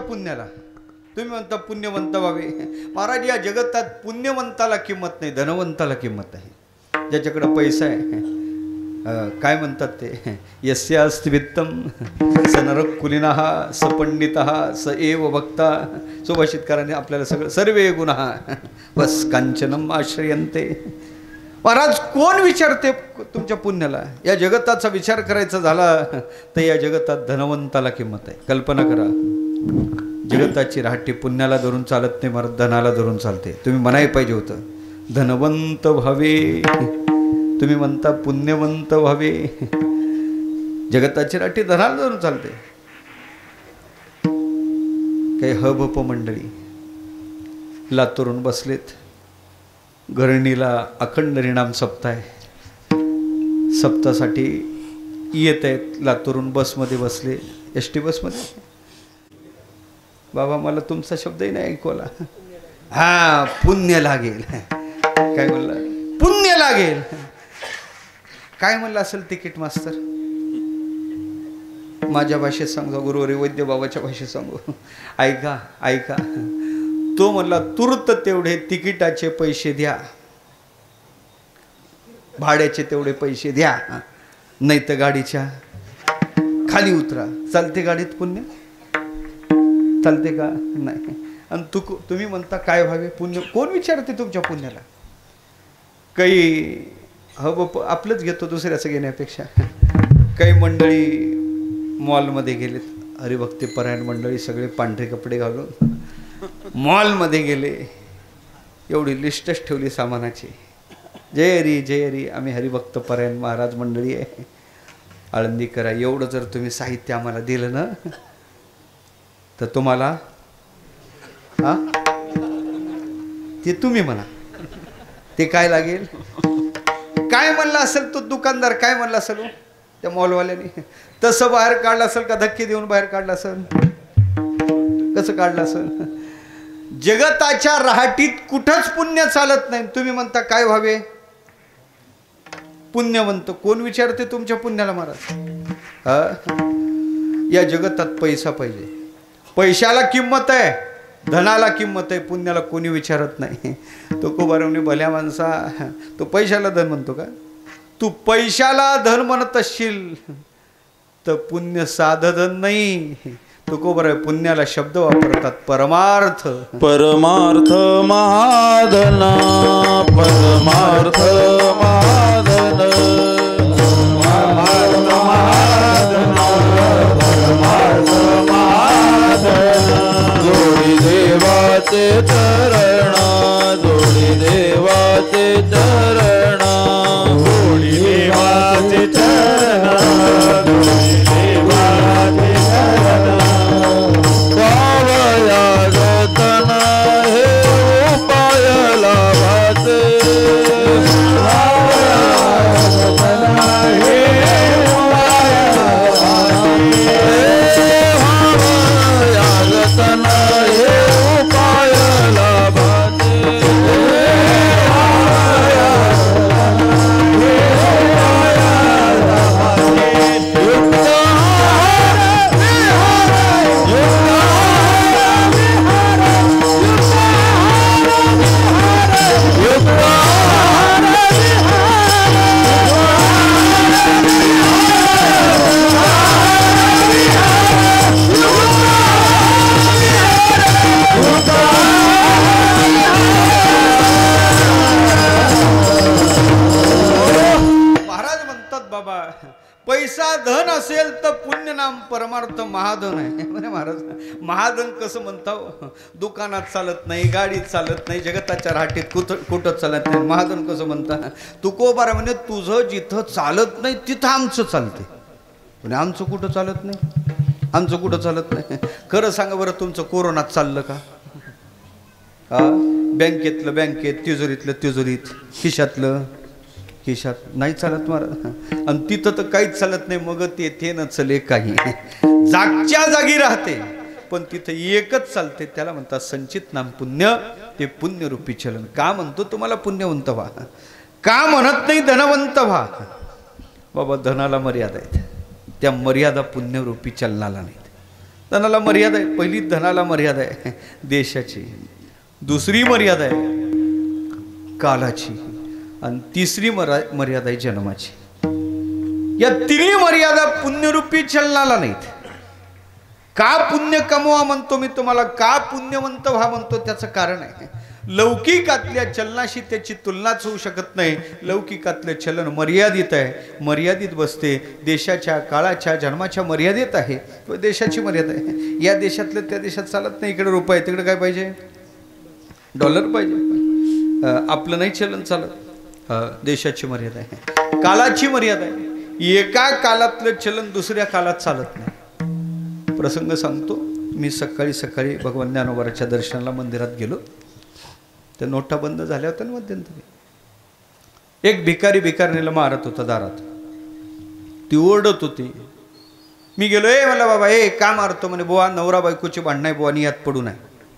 Speaker 1: पुण्याला तुम्ही म्हणता पुण्यवंत व्हावे. महाराज या जगतात पुण्यवंताला किंमत नाही, धनवंताला किंमत आहे. ज्याच्याकडे पैसा आहे, काय म्हणतात ते, यस्य अस्ति वित्तम स नरकुलिनः स पंडितः स एव भक्ता. सुभाषितकारांनी आपल्याला सगळं सर्वे गुणः बस कांचनम आश्रयन्ते. महाराज कोण विचारते तुमच्या पुण्याला? या जगताचा विचार करायचा झाला तर या जगतात धनवंताला किंमत आहे. कल्पना करा, जगताची राहटी पुण्याला धरून चालत नाही महाराज, धनाला धरून चालते. तुम्ही म्हणाय पाहिजे होतं धनवंत व्हावे, तुम्ही म्हणता पुण्यवंत व्हावे. जगताची राहटी धनाला धरून चालते. काही हबप मंडळी लातूरून बसलेत, घरणीला अखंड हरिनाम सप्ताह आहे. सप्तासाठी येत आहेत, लातूरून बसमध्ये बसले, एस टी बसमध्ये. बाबा मला तुमचा शब्दही नाही ऐकवला. हा पुण्य लागेल. काय म्हणलं? पुण्य लागेल. काय म्हणलं असेल तिकीट मास्तर? माझ्या भाषेत सांगतो, गुरुवारी वैद्य बाबाच्या भाषेत सांगू. ऐका ऐका. तो म्हणला तुर्त तेवढे तिकिटाचे पैसे द्या, भाड्याचे तेवढे पैसे द्या, नाही तर गाडीच्या खाली उतरा. चालते गाडीत पुण्य? चालते का? नाही. आणि तुम्ही म्हणता काय व्हावे पुण्य? कोण विचारते तुमच्या पुण्याला? काही आपलंच घेतो दुसऱ्याचं घेण्यापेक्षा. काही मंडळी मॉलमध्ये गेलेत, हरिभक्तीपरायण मंडळी, सगळे पांढरे कपडे घालून मॉलमध्ये गेले. एवढी लिस्टच ठेवली सामानाची. जय हरी आम्ही हरिभक्तपरायण महाराज मंडळी आहे, आळंदी करा. एवढं जर तुम्ही साहित्य आम्हाला दिलं ना तर तुम्हाला ते तुम्ही म्हणा ते काय लागेल. काय म्हणलं असेल तो दुकानदार, काय म्हणला असेल त्या मॉलवाल्याने? तसं बाहेर काढलं असेल का धक्के देऊन बाहेर काढलं असेल? कसं काढलं असेल? जगताच्या राहटीत कुठंच पुण्य चालत नाही. तुम्ही म्हणता काय व्हावे? पुण्यवंत. कोण विचारते तुमच्या पुण्याला महाराज? या जगतात पैसा पाहिजे, पैशाला किंमत आहे. धनाला किंमत आहे, पुण्याला कोणी विचारत नाही. तुकोबारावने भल्या माणसा तो पैशाला धन म्हणतो का? तू पैशाला धन म्हणत असशील तर पुण्य साध धन नाही. तुकोबाराव पुण्याला शब्द वापरतात परमार्थ.
Speaker 2: परमार्थ महाधना, परमार्थ महाधन, परमार्थ महाधना, परमार्थ महाधन. जोडी देवाचे चरण, जोडी देवाचे चरण, जोडी देवाचे चरण, जोडी देवाचे चरण. पावया रतन हे उपाय लाभाचे,
Speaker 1: पैसा धन असेल तर पुण्य नाम परमार्थ महाधन आहे. म्हणे महाराज महाधन कसं म्हणताव? दुकानात चालत नाही, गाडीत चालत नाही, जगताच्या राटीत कुठं चालत नाही, महाधन कसं म्हणता? तुकोबारा म्हणे तुझं जिथं चालत नाही तिथं आमचं चालते. म्हणे आमचं कुठं चालत नाही? आमचं कुठं चालत नाही? खरं सांगा बरं, तुमचं कोरोनात चाललं का? बँकेतलं बँकेत, तिजोरीतलं तिजोरीत, खिशातलं खिशात नाही चालत महाराज. आणि तिथं तर काहीच चालत नाही. मग ते न चले काही, जागच्या जागी राहते पण तिथं एकच चालते, त्याला म्हणतात संचित नाम पुण्य. ते पुण्यरूपी चलन. का म्हणतो तुम्हाला पुण्यवंत व्हा? का म्हणत नाही धनवंत व्हा? बाबा धनाला मर्यादा आहेत, त्या मर्यादा पुण्यरूपी चलनाला नाहीत. धनाला मर्यादा आहे, पहिली धनाला मर्यादा आहे देशाची, दुसरी मर्यादा आहे कालाची, आणि तिसरी मर्यादा आहे जन्माची. या तिन्ही मर्यादा पुण्यरूपी चलनाला नाहीत. का पुण्य कमवा म्हणतो मी तुम्हाला, का पुण्यवंत व्हा म्हणतो, त्याचं कारण आहे लौकिकातल्या चलनाशी त्याची तुलनाच होऊ शकत नाही. लौकिकातलं चलन मर्यादित आहे, मर्यादित बसते. देशाच्या काळाच्या जन्माच्या मर्यादेत आहे, देशाची मर्यादा आहे. या देशातलं त्या देशात चालत नाही. इकडे रुपये, तिकडे काय पाहिजे? डॉलर पाहिजे. आपलं नाही चलन चालत. देशाची मर्यादा आहे, कालाची मर्यादा आहे. एका कालातलं चलन दुसऱ्या कालात चालत नाही. प्रसंग सांगतो. मी सकाळी सकाळी भगवान ज्ञानोबाच्या दर्शनाला मंदिरात गेलो. त्या नोटा बंद झाल्या होत्या ना मध्यंतरी. एक भिकारीला मारत होता दारात. ती ओरडत होती. मी गेलो, मला बाबा का मारतो? म्हणे बुवा नवरा बायकोची भांडण आहे बुवा, आणि यात पडू नये.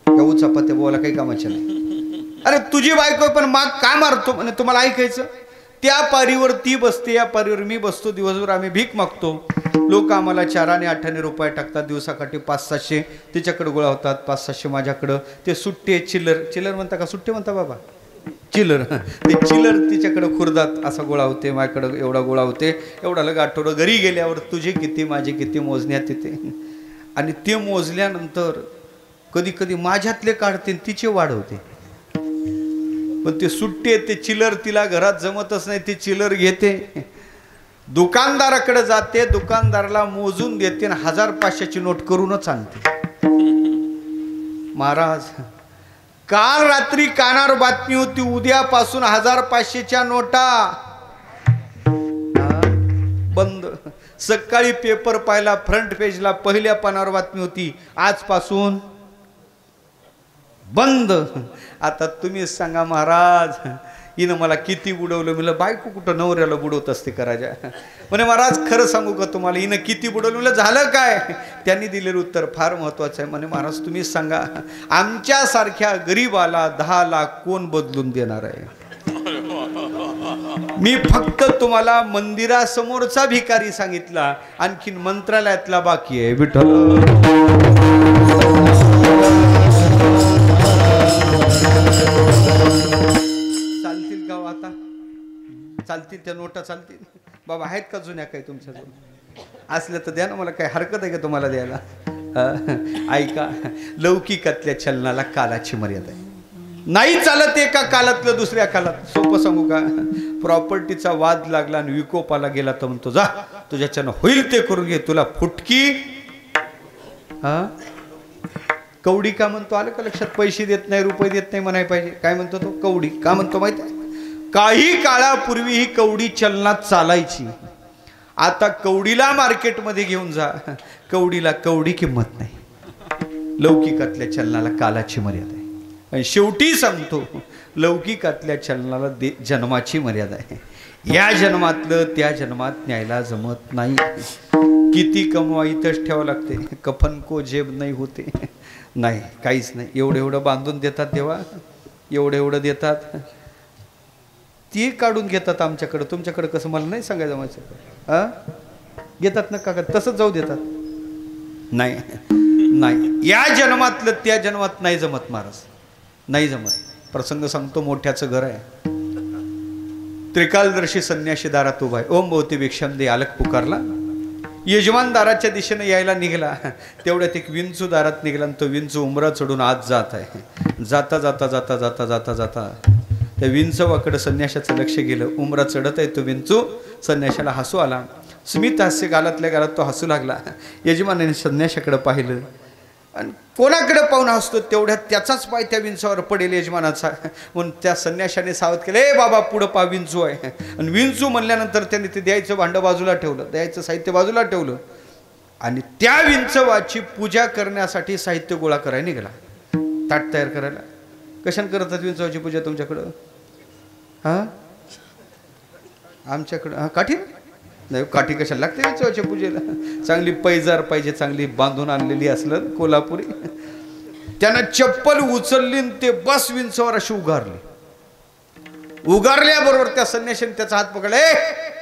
Speaker 1: का उचापत्या बुवाला काही कामाचे नाही. अरे तुझी बायको पण माग का मारतो? म्हणे तुम्हाला ऐकायचं? त्या पारीवर ती बसते, या पारीवर मी बसतो. दिवसभर आम्ही भीक मागतो. लोक आम्हाला 4 आणि 8 रुपये टाकतात. दिवसाकाठी 500-700 तिच्याकडे गोळा होतात, 500-700 माझ्याकडं. ते सुट्टे चिल्लर म्हणता का? सुट्टे म्हणता बाबा, चिल्लर. ते चिल्लर तिच्याकडं खुर्दात असा गोळा होते, माझ्याकडं एवढा गोळा होते. एवढा लग आठवडं घरी गेल्यावर तुझे किती माझे किती मोजण्यात येते. आणि ते मोजल्यानंतर कधी कधी माझ्यातले काढते, तिचे वाढवते. पण ते सुट्टे, ते चिल्लर तिला घरात जमतच नाही. ते चिल्लर घेते, दुकानदाराकडे जाते, दुकानदाराला मोजून देते, 1000-500ची नोट करूनच आणते. महाराज काल रात्री कानावर बातमी होती, उद्यापासून 1000-500च्या नोटा बंद. सकाळी पेपर पाहिला, फ्रंट पेजला पहिल्या पानावर बातमी होती, आजपासून बंद. आता तुम्ही सांगा महाराज, हिनं मला किती बुडवलं. म्हणलं बायको कुठं नवऱ्याला बुडवत असते करायच्या. म्हणे महाराज खरं सांगू का तुम्हाला, हिनं किती बुडवलं? म्हणलं झालं काय? त्यांनी दिलेलं उत्तर फार महत्वाचं आहे. म्हणे महाराज तुम्ही सांगा, आमच्यासारख्या गरीबाला 10 लाख कोण बदलून देणार आहे? मी फक्त तुम्हाला मंदिरासमोरचा भिकारी सांगितला, आणखीन मंत्रालयातला बाकी आहे. विठ्ठल चालतील त्या नोटा चालतील बाबा आहेत का जुन्या काही तुमच्याजवळ असल्या तर द्या ना मला काही हरकत आहे का तुम्हाला द्यायला ऐका लौकिकातल्या चलनाला कालाची मर्यादा आहे नाही चालत एका कालातलं दुसऱ्या कालात सोपं सांगू का प्रॉपर्टीचा वाद लागला आणि विकोपाला गेला तर म्हणतो जा तुझ्याच्यानं होईल ते करून घे तुला फुटकी हा कवडी का म्हणतो आलं का लक्षात पैसे देत नाही रुपये देत नाही म्हणाय पाहिजे काय म्हणतो तो कवडी का म्हणतो माहिती आहे काही काळापूर्वी ही कवडी चलनात चालायची आता कवडीला मार्केटमध्ये घेऊन जा कवडीला कवडी किंमत नाही लौकिकातल्या चलनाला कालाची मर्यादा आहे आणि शेवटी सांगतो लौकिकातल्या चलनाला जन्माची मर्यादा आहे या जन्मातलं त्या जन्मात न्यायला जमत नाही किती कमवा इथंच ठेवावं लागते कफन को जेब नाही होते नाही काहीच नाही एवढं बांधून देतात देवा एवढं देतात ती काढून घेतात आमच्याकडं तुमच्याकडं कसं मला नाही सांगायचं माझ्याकडं घेतात ना काका तसंच जाऊ देतात नाही या जन्मातलं त्या जन्मात नाही जमत महाराज नाही जमत प्रसंग सांगतो मोठ्याचं घर आहे त्रिकालदर्शी संन्याशी दारात उभा आहे ओम भोवती भिक्षम दे आलक पुकारला यजमान दाराच्या दिशेने यायला निघाला तेवढ्यात एक विंचू दारात निघाला आणि तो विंचू उमरा चढून आत जात आहे जाता जाता जाता जाता जाता जाता त्या विंचवाकडे संन्याशाचं लक्ष गेलं उमरा चढत आहे तो विंचू संन्याशाला हसू आला स्मित हास्य गालातल्या गालात तो हसू लागला यजमानाने संन्याशाकडे पाहिलं आणि कोणाकडे पाहून हसतो तेवढ्यात त्याचाच पाय त्या विंचवावर पडेल यजमानाचा म्हणून त्या संन्याशाने सावध केलं ए बाबा पुढं पा विंचू आहे आणि विंचू म्हणल्यानंतर त्याने ते द्यायचं भांडं बाजूला ठेवलं द्यायचं साहित्य बाजूला ठेवलं आणि त्या विंचवाची पूजा करण्यासाठी साहित्य गोळा करायला निघाला ताट तयार करायला कशाने करतात विंचवाची पूजा तुमच्याकडं आमच्याकडं काठी नाही काठी कशाला लागते विंचवाच्या पूजेला चांगली पैजार पाहिजे चांगली बांधून आणलेली असलं कोल्हापुरी त्यानं चप्पल उचलली ते बस विंचवावर अशी उगारल्याबरोबर त्या संन्याशाने त्याचा हात पकडला ए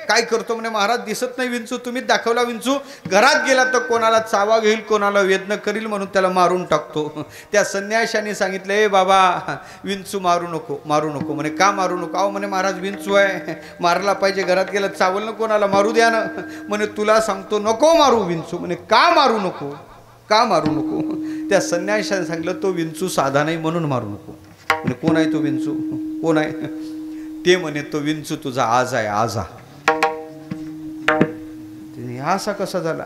Speaker 1: काय करतो म्हणे महाराज दिसत नाही विंचू तुम्हीच दाखवला विंचू घरात गेला तर कोणाला चावा घेईल कोणाला वेदना करील म्हणून त्याला मारून टाकतो त्या संन्याशाने सांगितलं ए बाबा विंचू मारू नको म्हणे का मारू नको अहो म्हणे महाराज विंचू आहे मारला पाहिजे घरात गेला चावल ना कोणाला मारू द्या ना म्हणे तुला सांगतो नको मारू विंचू म्हणे का मारू नको त्या संन्याशाने सांगितलं तो विंचू साधा नाही म्हणून मारू नको म्हणे कोण आहे तो विंचू कोण आहे ते म्हणे तो विंचू तुझा आज आहे आजा असा कसा झाला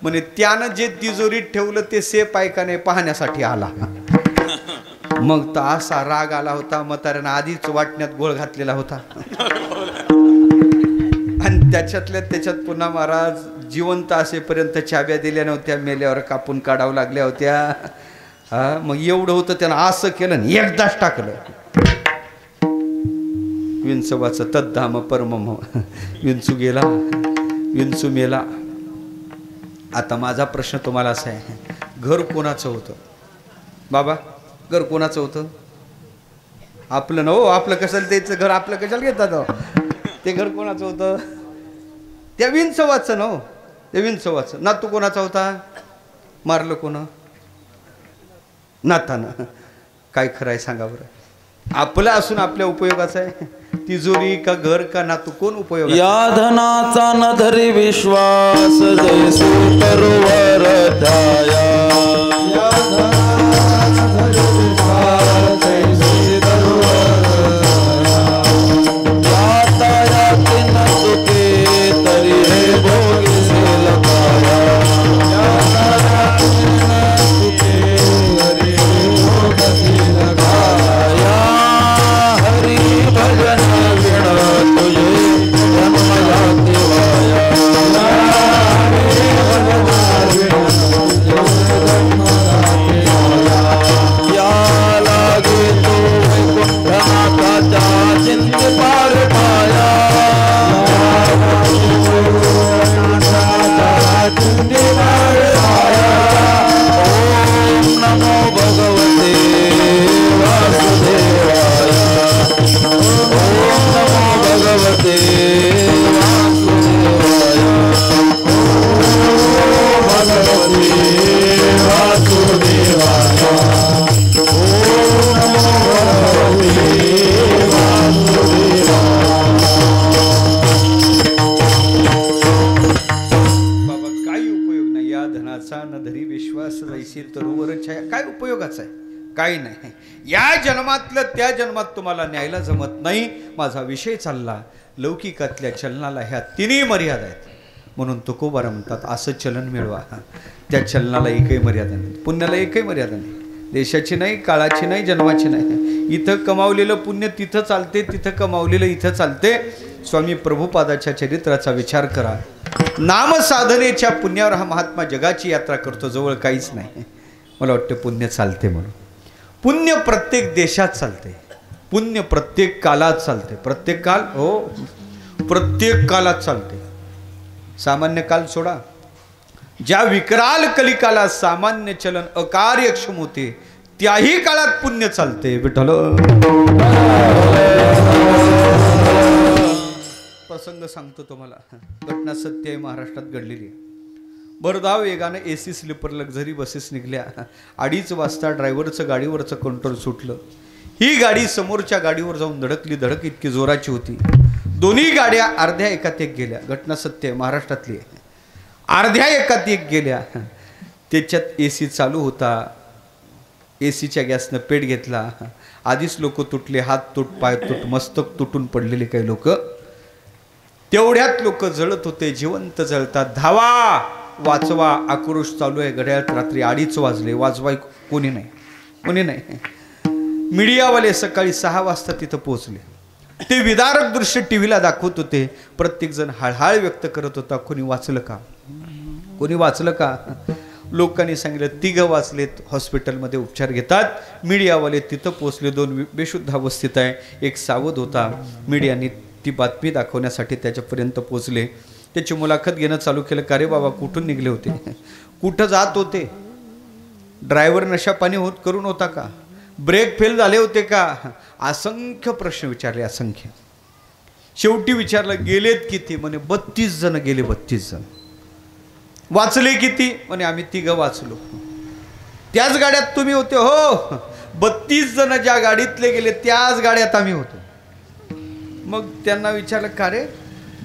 Speaker 1: म्हणे त्यानं जे तिजोरीत ठेवलं ते सेप ऐकाने पाहण्यासाठी आला मग तर असा राग आला होता म्हाताऱ्यानं आधीच वाटण्यात गोळ घातलेला होता आणि त्याच्यात पुन्हा महाराज जिवंत असेपर्यंत चाब्या दिल्या नव्हत्या मेल्यावर कापून काढावं लागल्या होत्या मग एवढं होतं त्यानं असं केलं आणि एकदाच टाकलं विंचवाचं तद्धाम परमम विंचू गेला विंचू मेला आता माझा प्रश्न तुम्हाला असा आहे घर कोणाचं होतं बाबा घर कोणाचं होतं आपलं नव्ह आपलं कशाला त्याचं घर आपलं कशाला घेतात ते घर कोणाचं होतं त्या विंचवाचं नव्ह त्या विंचवाचं नातू कोणाचा होता मारलं कोण नातानं काय खरं आहे सांगा बरं आपलं असून आपल्या उपयोगाचं आहे तिजोरी का घर का नातू कोण उपयोग
Speaker 2: या धनाचा न धरी विश्वास जैसू तरुवर ध्याया या धनाचा न धरी विश्वास जैसू तरुवर ध्याया याती न चुके तरी हे भोगीसे लगाया या याती न चुके तरी हे भोगीसे लगाया हरि भजन
Speaker 1: काही नाही. या जन्मातलं त्या जन्मात तुम्हाला न्यायला जमत नाही. माझा विषय चालला लौकिकातल्या चलनाला ह्या तिन्ही मर्यादा आहेत. म्हणून तुकोबारा म्हणतात असं चलन मिळवा. त्या चलनाला एकही मर्यादा नाही, पुण्याला एकही मर्यादा नाही. देशाची नाही, काळाची नाही, जन्माची नाही. इथं कमावलेलं पुण्य तिथं चालते, तिथं कमावलेलं इथं चालते. स्वामी प्रभुपादाच्या चरित्राचा विचार करा. नामसाधनेच्या पुण्यावर हा महात्मा जगाची यात्रा करतो. जवळ काहीच नाही. मला वाटतं पुण्य चालते म्हणून. पुण्य प्रत्येक देशात चालते, पुण्य प्रत्येक कालात चालते. प्रत्येक काल, हो प्रत्येक कालात चालते. सामान्य काल सोडा, ज्या विकराल कलिकाला सामान्य चलन अकार्यक्षम होते त्याही काळात पुण्य चालते. विठ्ठल प्रसंग सांगतो तुम्हाला. घटना सत्य आहे, महाराष्ट्रात घडलेली. भरधाव वेगानं AC स्लीपर लक्झरी बसेस निघल्या. 2:30 वाजता ड्रायव्हरचं गाडीवरचं कंट्रोल सुटलं. ही गाडी समोरच्या गाडीवर जाऊन धडकली. धडक इतकी जोराची होती, दोन्ही गाड्या अर्ध्या एकात एक गेल्या. घटना सत्य आहे, महाराष्ट्रातली आहे. अर्ध्या एकात एक गेल्या. त्याच्यात AC चालू होता. ACच्या गॅसनं पेट घेतला. आधीच लोक तुटले, हात तुट, पाय तुट, मस्तक तुटून पडलेले काही लोक. तेवढ्यात लोक जळत होते, जिवंत जळतात. धावा, वाचवा, आक्रोश चालू आहे. घड्याळात रात्री 2:30 वाजले. वाजवाय कोणी नाही, कोणी नाही. मीडियावाले सकाळी 6 वाजता तिथं पोहोचले. ते विदारक दृश्य टीव्हीला दाखवत होते. प्रत्येक जण हळहळ व्यक्त करत होता, कोणी वाचलं का, कोणी वाचलं का. लोकांनी सांगितलं 3 वाचलेत, हॉस्पिटलमध्ये उपचार घेतात. मीडियावाले तिथं पोहोचले. 2 बेशुद्ध अवस्थेत आहे, एक सावध होता. मीडियाने ती बातमी दाखवण्यासाठी त्याच्यापर्यंत पोहोचले. त्याची मुलाखत घेणं चालू केलं. का रे बाबा, कुठून निघले होते, कुठं जात होते, ड्रायव्हर नशा पाणी होत करून होता का, ब्रेक फेल झाले होते का. असंख्य प्रश्न विचारले, असंख्य. शेवटी विचारलं गेलेत किती. म्हणे 32 जण गेले. 32 जण. वाचले किती. म्हणे आम्ही 3 वाचलो. त्याच गाड्यात तुम्ही होते. हो, 32 जण ज्या गाडीतले गेले त्याच गाड्यात आम्ही होतो. मग त्यांना विचारलं, का रे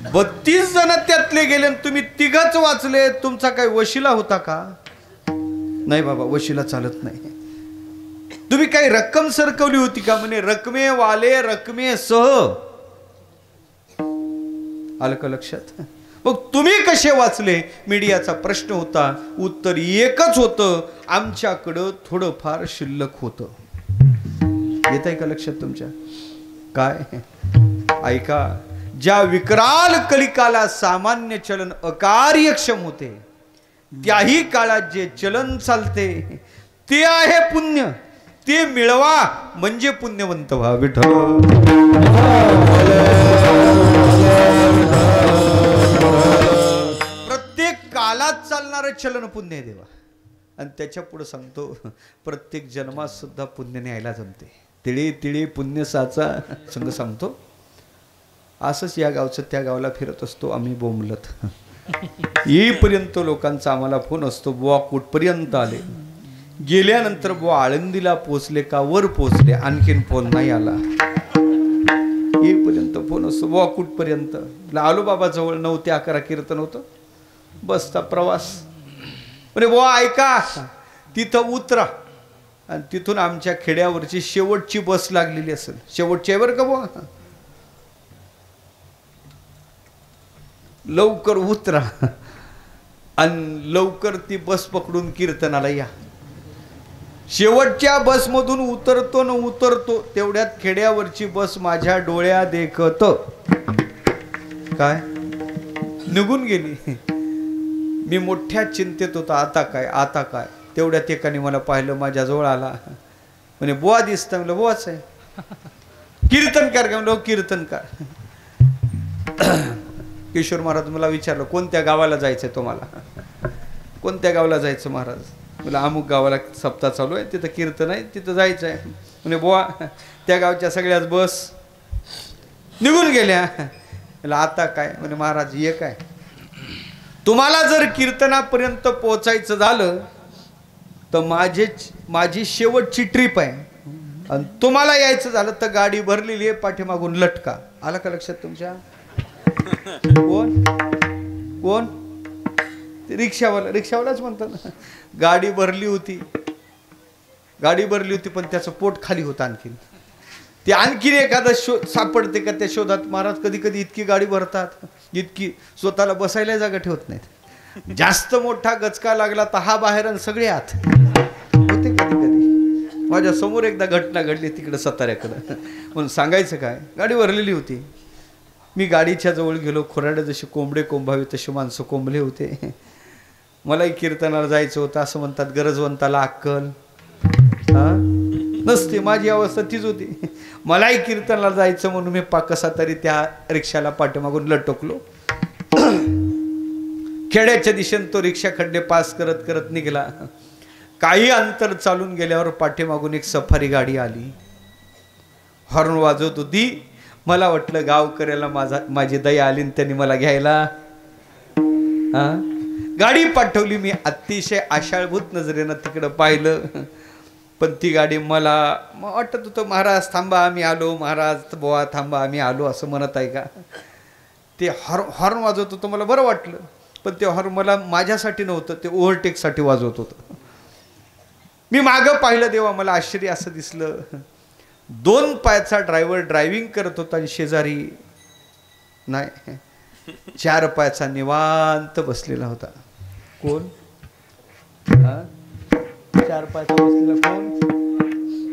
Speaker 1: 32 जण त्यातले गेले आणि तुम्ही 3च वाचले, तुमचा काही वशिला होता का. नाही बाबा, वशिला चालत नाही. तुम्ही काही रक्कम सरकवली होती का. म्हणे रकमेवाले रकमेसह. आलं का लक्षात. मग तुम्ही कसे वाचले. मीडियाचा प्रश्न होता. उत्तर एकच होतं, आमच्याकडं थोडंफार शिल्लक होतं. येत आहे का लक्षात तुमच्या. काय ऐका, ज्या विकराल कलिकाला सामान्य चलन अकार्यक्षम होते त्याही काळात जे चलन चालते ते आहे पुण्य. ते मिळवा म्हणजे पुण्यवंत व्हा. विठ्ठल प्रत्येक कालात चालणारं चलन पुण्य आहे देवा. आणि त्याच्या पुढे सांगतो, प्रत्येक जन्मात सुद्धा पुण्य न्यायला जमते. तिळे तिळे पुण्य साचा संग सांगतो. असंच या गावचं त्या गावाला फिरत असतो आम्ही बोंबलत. येईपर्यंत लोकांचा आम्हाला फोन असतो, बुवा कुठपर्यंत आले. गेल्यानंतर बुवा आळंदीला पोचले का, वर पोचले, आणखीन फोन नाही आला. येईपर्यंत फोन असतो, बुवा कुठपर्यंत. आलो बाबा जवळ, 9 ते 11 कीर्तन होतं. बसचा प्रवास. म्हणजे बुवा ऐका, तिथं उतरा आणि तिथून आमच्या खेड्यावरची शेवटची बस लागलेली असेल. शेवटची आहे बरं का बुवा. लवकर उतरा आणि लवकर ती बस पकडून कीर्तनाला या. शेवटच्या बसमधून उतरतो न उतरतो तेवढ्यात खेड्यावरची बस माझ्या डोळ्या देखत काय निघून गेली. मी मोठ्या चिंतेत होतो, आता काय आता काय. तेवढ्यात एकाने मला पाहिलं, माझ्या जवळ आला. म्हणे बुवा दिसतं. म्हणलं बुवाच आहे. कीर्तनकार का. म्हणलं कीर्तनकार. किशोर महाराज मला विचारलं, कोणत्या गावाला जायचं आहे तुम्हाला. कोणत्या गावाला जायचं महाराज. मला अमुक गावाला सप्ताह चालू आहे, तिथं कीर्तन आहे, तिथं जायचं आहे. म्हणजे बुवा त्या गावच्या सगळ्याच बस निघून गेल्या. मला आता काय. म्हणजे महाराज ये काय, तुम्हाला जर कीर्तनापर्यंत पोहोचायचं झालं तर माझी शेवटची ट्रिप आहे. आणि तुम्हाला यायचं झालं तर गाडी भरलेली आहे, पाठीमागून लटका. आला का लक्षात तुमच्या. कोण कोण ते रिक्षावाला. रिक्षावालाच म्हणतात ना. गाडी भरली होती, गाडी भरली होती पण त्याचं पोट खाली होतं आणखीन. ते आणखीन एखादा सापडते का त्या शोधात. महाराज कधी कधी इतकी गाडी भरतात, इतकी स्वतःला बसायला जागा ठेवत नाहीत. जास्त मोठा गचका लागला तर हा बाहेर आणि सगळे आत होते. कधी कधी माझ्या समोर एकदा घटना घडली तिकडं साताऱ्याकडं. म्हणून सांगायचं काय, गाडी भरलेली होती. मी गाडीच्या जवळ गेलो. खोराडे जसे कोंबडे कोंबावे तसे माणसं कोंबले होते. मलाही कीर्तनाला जायचं होतं. असं म्हणतात गरजवंताला अक्कल नसते. माझी अवस्था तीच होती. मलाही कीर्तनाला जायचं म्हणून मी कसा तरी त्या रिक्षाला पाठीमागून लटकलो. खेड्याच्या दिशेने तो रिक्षा खड्डे पास करत करत निघाला. काही अंतर चालून गेल्यावर पाठीमागून एक सफारी गाडी आली. हॉर्न वाजवत होती. मला वाटलं गावकऱ्याला माझी दया आली आणि त्यांनी मला घ्यायला गाडी पाठवली. मी अतिशय आशाळभूत नजरेनं तिकडं पाहिलं. पण ती गाडी मला वाटत होतं महाराज थांबा आम्ही आलो, महाराज बुवा थांबा आम्ही आलो असं म्हणत आहे का. ते हॉर्न वाजवत होतं. मला बरं वाटलं. पण ते हॉर्न मला माझ्यासाठी नव्हतं, ते ओव्हरटेकसाठी वाजवत होतं. मी मागं पाहिलं तेव्हा मला आश्चर्य असं दिसलं. 2 पायाचा ड्रायव्हर ड्रायव्हिंग करत होता आणि शेजारी नाही 4 पायाचा निवांत बसलेला होता. कोण? 4 पायाचा बसलेला कोण?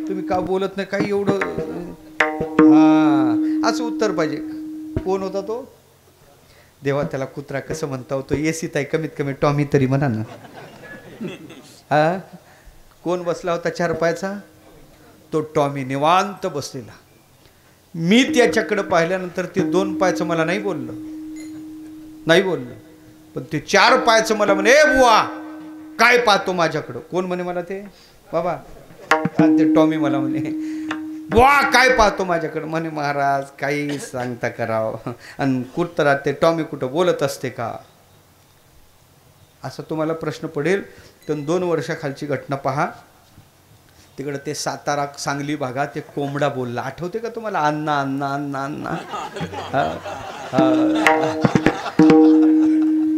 Speaker 1: तुम्ही का बोलत नाही काही एवढं? असं उत्तर पाहिजे. कोण होता तो? देवा त्याला कुत्रा कसं म्हणता होतो. एसीत आहे कमीत कमी टॉमी तरी म्हणा ना. कोण बसला होता 4 पायाचा? तो टॉमी निवांत बसलेला. मी त्याच्याकडे पाहिल्यानंतर ते 2 पायाचं मला नाही बोललं. पण ते 4 पायाचं मला म्हणे ए बुवा काय पाहतो माझ्याकडं. कोण म्हणे मला ते? बाबा. ते टॉमी मला म्हणे बुवा काय पाहतो माझ्याकडं. म्हणे महाराज काही सांगता करावं. आणि कुठं ते टॉमी कुठं बोलत असते का असं तुम्हाला प्रश्न पडेल. तर 2 वर्षाखालची घटना पहा. तिकडं ते सातारा सांगली भागात ते कोंबडा बोलला. आठवते का तुम्हाला? अण्णा अण्णा अण्णा अण्णा.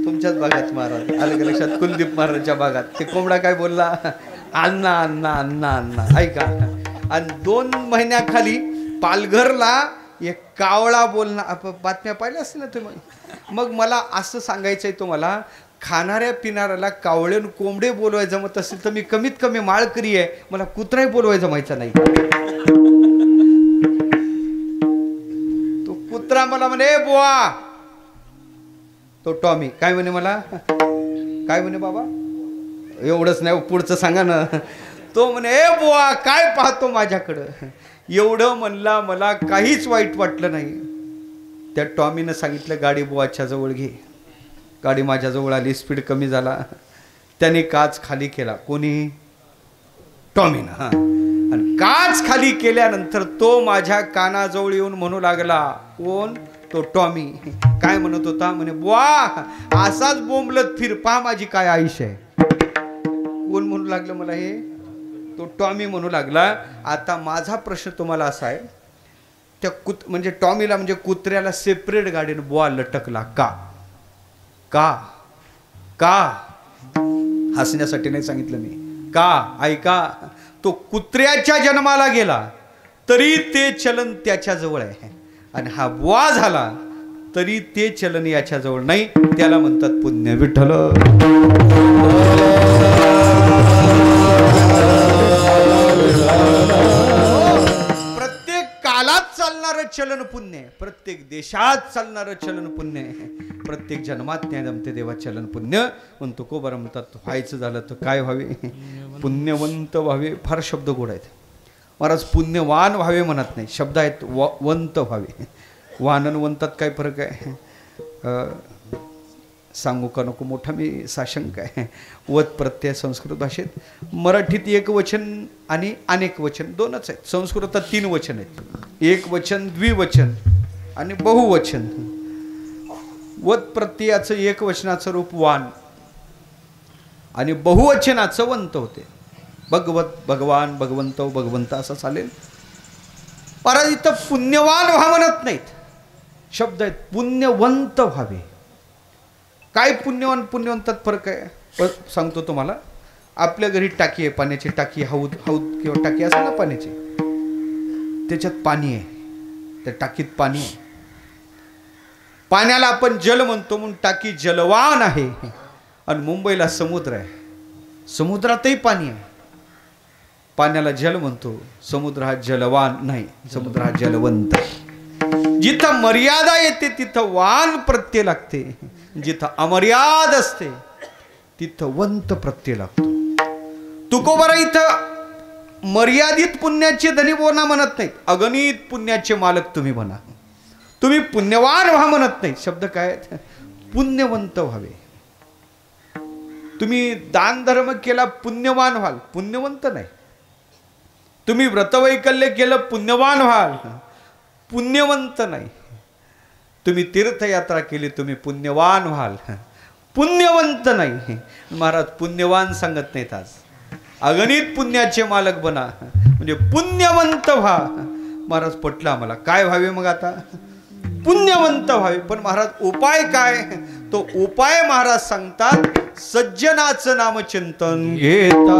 Speaker 1: तुमच्याच भागात महाराज आलं का लक्षात? कुलदीप महाराजच्या भागात ते कोंबडा काय बोलला? अण्णा अण्णा अण्णा अण्णा. ऐका. आणि 2 महिन्याखाली पालघरला एक कावळा बोलणार. बातम्या पाहिल्या असतील ना तुम्ही. मग मला असं सांगायचंय तुम्हाला, खाणाऱ्या पिणाऱ्याला कावळे कोंबडे बोलवायचं जमत असेल तर मी कमीत कमी माळकरी आहे, मला कुत्राही बोलवायचं जमायचं नाही. तो कुत्रा मला म्हणे बुवा. तो टॉमी काय म्हणे मला? काय म्हणे बाबा? एवढंच नाही पुढचं सांगा ना. तो म्हणे ए बुवा काय पाहतो माझ्याकडं. एवढं म्हणला मला काहीच वाईट वाटलं नाही. त्या टॉमीनं सांगितलं गाडी बुवाच्या जवळ घे. गाडी माझ्याजवळ आली. स्पीड कमी झाला. त्याने काच खाली केला. कोणी? टॉमीनं. आणि काच खाली केल्यानंतर तो माझ्या कानाजवळ येऊन म्हणू लागला. कोण? तो टॉमी. काय म्हणत होता? म्हणे बुवा असाच बोंबलत फिर पहा माझी काय आयुष्य आहे. कोण म्हणू लागलं मला हे? तो टॉमी म्हणू लागला. आता माझा प्रश्न तुम्हाला असा आहे, त्या म्हणजे टॉमीला म्हणजे कुत्र्याला सेपरेट गाडीनं बुवा लटकला का? का? का? हसण्यासाठी नाही सांगितलं मी. का? ऐका. तो कुत्र्याच्या जन्माला गेला तरी ते चलन त्याच्याजवळ आहे. आणि हा बुवा झाला तरी ते चलन याच्याजवळ नाही. त्याला म्हणतात पुण्य. विठ्ठल. प्रत्येक कालात चालणारं चलन पुण्य, प्रत्येक देशात चालणारं चलन पुण्य, प्रत्येक जन्मात न्याय जमते देवा चलन पुण्य. म्हणतो को बरं म्हणतात व्हायचं झालं तर काय व्हावे? पुण्यवंत व्हावे. फार शब्द गोड आहेत महाराज. पुण्यवान व्हावे म्हणत नाही, शब्द आहेत वंत व्हावे. वाहन वंतात काय फरक आहे सांगू का नको? मोठा मी साशंक आहे. वत प्रत्यय संस्कृत भाषेत. मराठीत एक वचन आणि अनेक वचन दोनच आहेत. संस्कृतात 3 वचन आहेत. एक वचन, द्विवचन आणि बहुवचन. वत प्रत्ययाचं एक वचनाचं रूप वान आणि बहुवचनाचं वंत होते. भगवत, भगवान, भगवंत, भगवंत असं चालेल. परत इथं पुण्यवान व्हा म्हणत नाहीत. शब्द आहेत पुण्यवंत व्हावे. काय पुण्यवान पुण्यवंतात फरक आहे सांगतो तुम्हाला. आपल्या घरी टाकी आहे, पाण्याची टाकी, हौद हौद किंवा टाकी असेल ना पाण्याची, त्याच्यात पाणी आहे, त्या टाकीत पाणी आहे. पाण्याला आपण जल म्हणतो म्हणून टाकी जलवान आहे. आणि मुंबईला समुद्र आहे, समुद्रातही पाणी आहे. पाण्याला जल म्हणतो, समुद्र हा जलवान नाही, समुद्र हा जलवंत आहे. जिथं मर्यादा येते तिथं वान प्रत्यय लागते, जिथं अमर्याद असते तिथं वंत प्रत्यय लागतो. तुकोबारा इथं मर्यादित पुण्याचे धनी बोना म्हणत नाहीत, अगणित पुण्याचे मालक तुम्ही बना. तुम्ही पुण्यवान व्हा म्हणत नाही. शब्द काय? पुण्यवंत व्हावे. तुम्ही दान धर्म केला पुण्यवान व्हाल, पुण्यवंत नाही. तुम्ही व्रतवैकल्य केलं पुण्यवान व्हाल, पुण्यवंत नाही. तुम्ही तीर्थयात्रा केली तुम्ही पुण्यवान व्हाल, पुण्यवंत नाही. महाराज पुण्यवान सांगत नाहीत आज, अगणित पुण्याचे मालक बना म्हणजे पुण्यवंत व्हा. महाराज पटलं आम्हाला. काय व्हावे मग आता? पुण्यवंत व्हावे. पण महाराज उपाय काय? तो उपाय महाराज सांगतात, सज्जनाचं नामचिंतन घेता.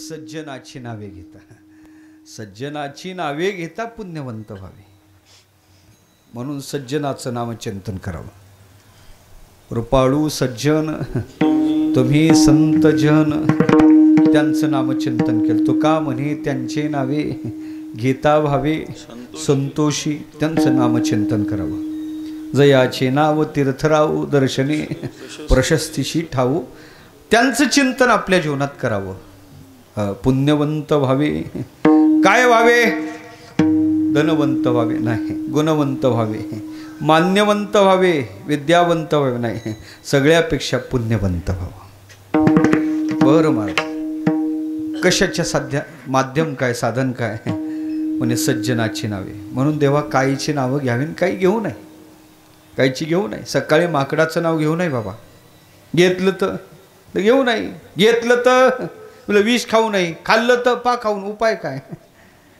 Speaker 1: सज्जनाची नावे घेता, सज्जनाची नावे घेता पुण्यवंत व्हावे. म्हणून सज्जनाचं नामचिंतन करावं. कृपाळू सज्जन तुम्ही संत जन, त्यांचं नामचिंतन केलं. तुका म्हणे त्यांचे नावे घेता व्हावे संतोषी, त्यांचं नामचिंतन करावं. जयाचे नाव तीर्थराव दर्शने प्रशस्तीशी ठाऊ, त्यांचं चिंतन आपल्या जीवनात करावं. पुण्यवंत व्हावे. काय व्हावे? धनवंत व्हावे नाही, गुणवंत व्हावे, मान्यवंत व्हावे, विद्यावंत व्हावे नाही, सगळ्यापेक्षा पुण्यवंत व्हावं. बरं महाराज, कशाच्या साध्या माध्यम काय, साधन काय? म्हणजे सज्जनाची नावे. म्हणून देवा काहीची नावं घ्यावी, काही घेऊ नये, काहीची घेऊ नये. सकाळी माकडाचं नाव घेऊ नये बाबा. घेतलं तर घेऊ नाही, घेतलं तर विष खाऊ नाही, खाल्लं तर पा खाऊन. उपाय काय?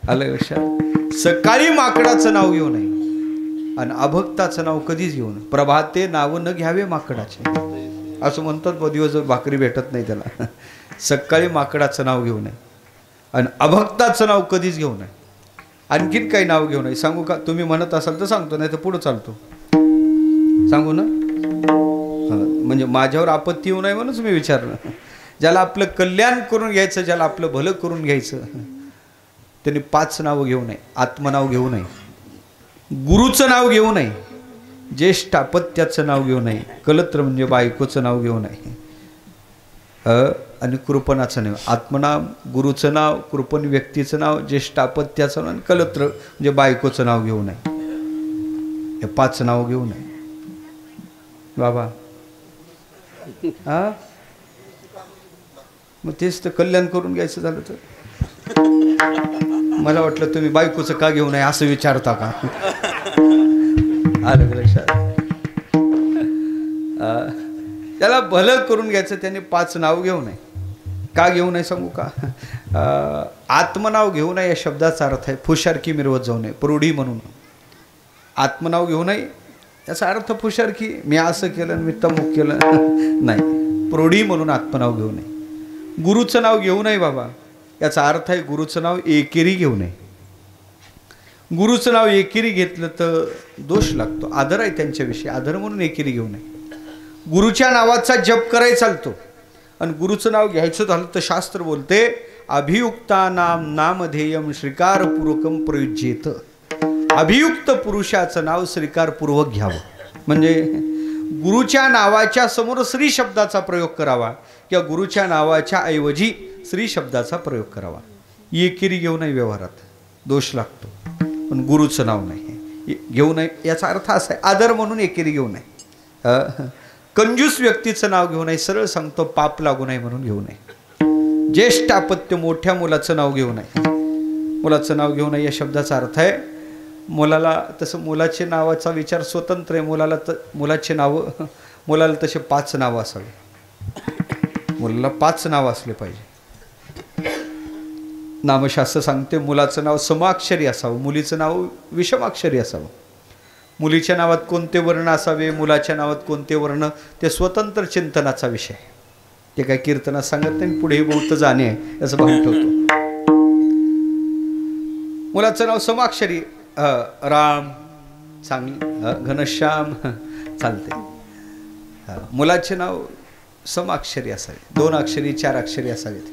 Speaker 1: आलं लक्षात? सकाळी माकडाचं नाव घेऊ नये आणि अभक्ताचं नाव कधीच घेऊ नये. प्रभाते नाव न घ्यावे माकडाचे, असं म्हणतात. दिवस भाकरी भेटत नाही त्याला. सकाळी माकडाचं नाव घेऊ नये आणि अभक्ताचं नाव कधीच घेऊ नये. आणखीन काही नाव घेऊ नये. सांगू का? तुम्ही म्हणत असाल तर सांगतो, नाही तर पुढं चालतो. सांगू ना? म्हणजे माझ्यावर आपत्ती येऊ नये म्हणूनच मी विचारलं. ज्याला आपलं कल्याण करून घ्यायचं, ज्याला आपलं भलं करून घ्यायचं, त्यांनी 5 नावं घेऊ नये. आत्मनाव घेऊ नये, गुरुचं नाव घेऊ नये, ज्येष्ठ अपत्याचं नाव घेऊ नये, कलत्र म्हणजे बायकोचं नाव घेऊ नये, आणि कृपणाचं नाव. आत्मनाम, गुरुचं नाव, कृपण व्यक्तीचं नाव, ज्येष्ठ अपत्याचं नाव आणि कलत्र म्हणजे बायकोचं नाव घेऊ नये. हे 5 नाव घेऊ नये बाबा. हा मग तेच तर कल्याण करून घ्यायचं झालं तर. मला वाटलं तुम्ही बायकोचं का घेऊ नये असं विचारता का. आलं लक्षात. त्याला भलं करून घ्यायचं त्याने 5 नाव घेऊ नये. का घेऊ नये सांगू का. आत्मनाव घेऊ नये या शब्दाचा अर्थ आहे फुशारकी मिरवत जाऊ नये, प्रौढी म्हणून. आत्मनाव घेऊ नये याचा अर्थ फुशारकी, मी असं केलं मी तमुक केलं नाही. प्रौढी म्हणून आत्मनाव घेऊ नये. गुरुचं नाव घेऊ नये बाबा, याचा अर्थ आहे गुरुचं नाव एकेरी घेऊ नये. गुरुचं नाव एकेरी घेतलं तर दोष लागतो. आदर आहे त्यांच्याविषयी, आदर म्हणून एकेरी घेऊ नये. गुरुच्या नावाचा जप करायचा चालतो आणि गुरुचं नाव घ्यायचं झालं तर शास्त्र बोलते अभियुक्ता नाम नामधेयम श्रीकारपूर्वकम प्रयुज्येत. अभियुक्त पुरुषाचं नाव श्रीकारपूर्वक घ्यावं. म्हणजे गुरुच्या नावाच्या समोर श्री शब्दाचा प्रयोग करावा किंवा गुरुच्या नावाच्या ऐवजी श्री शब्दाचा प्रयोग करावा. एकेरी घेऊ नये, व्यवहारात दोष लागतो. पण गुरुचं नाव नाही घेऊ नये याचा अर्थ असा आहे आदर म्हणून एकेरी घेऊ नये. कंजूस व्यक्तीचं नाव घेऊ नये, सरळ सांगतो पाप लागू नये म्हणून घेऊ नये. ज्येष्ठ अपत्य मोठ्या मुलाचं नाव घेऊ नये. मुलाचं नाव घेऊ नये या शब्दाचा अर्थ आहे मुलाला, तसं मुलाच्या नावाचा विचार स्वतंत्र आहे. मुलाचे नावं, मुलाला तसे 5 नावं असावे. मुलाला 5 नावं असले पाहिजे. नामशास्त्र सांगते मुलाचं नाव समाक्षरी असावं, मुलीचं नाव विषमाक्षरी असावं. मुलीच्या नावात कोणते वर्ण असावे, मुलाच्या नावात कोणते वर्ण, ते स्वतंत्र चिंतनाचा विषय. ते काय कीर्तनात सांगत नाही, पुढे बहुत जाणे आहे असं भान ठेवतो. मुलाचं नाव समाक्षरी, राम चांगलं, घनश्याम चालते. मुलाचे नाव समाक्षरी असावे, 2 अक्षरी 4 अक्षरी असावेत.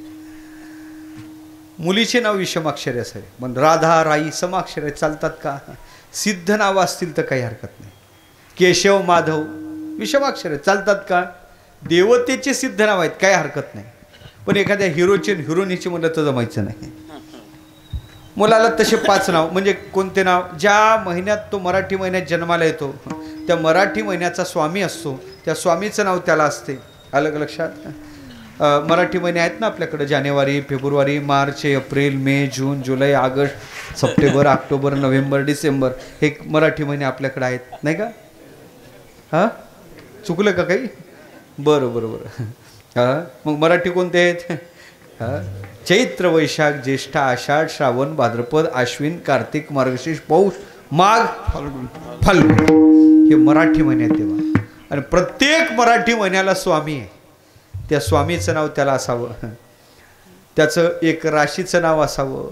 Speaker 1: मुलीचे नाव विषमाक्षरी असावे. पण राधा राई समाक्षरी चालतात का. सिद्ध नावं असतील तर काही हरकत नाही. केशव माधव विषमाक्षरी चालतात का. देवतेचे सिद्ध नाव आहेत काही हरकत नाही. पण एखाद्या हिरोचे हिरोनीचे म्हणलं तर जमायचं नाही. मुलाला तसे 5 नाव. म्हणजे कोणते नाव, ज्या महिन्यात तो मराठी महिन्यात जन्माला येतो त्या मराठी महिन्याचा स्वामी असतो, त्या स्वामीचं नाव त्याला असते. अलग लक्षात. मराठी महिने आहेत ना आपल्याकडे, जानेवारी, फेब्रुवारी, मार्च, एप्रिल, मे, जून, जुलै, ऑगस्ट, सप्टेंबर, ऑक्टोबर, नोव्हेंबर, डिसेंबर, हे मराठी महिने आपल्याकडे आहेत नाही का. हां चुकलं का काही. बरं बरं बरं. हां मग मराठी कोणते आहेत. हां चैत्र, वैशाख, ज्येष्ठ, आषाढ, श्रावण, भाद्रपद, आश्विन, कार्तिक, मार्गशीर्ष, पौष, माघ, फाल्गुन, हे मराठी महिने आहेत. तेव्हा आणि प्रत्येक मराठी महिन्याला स्वामी आहे. त्या स्वामीचं नाव त्याला असावं. त्याचं एक राशीचं नाव असावं,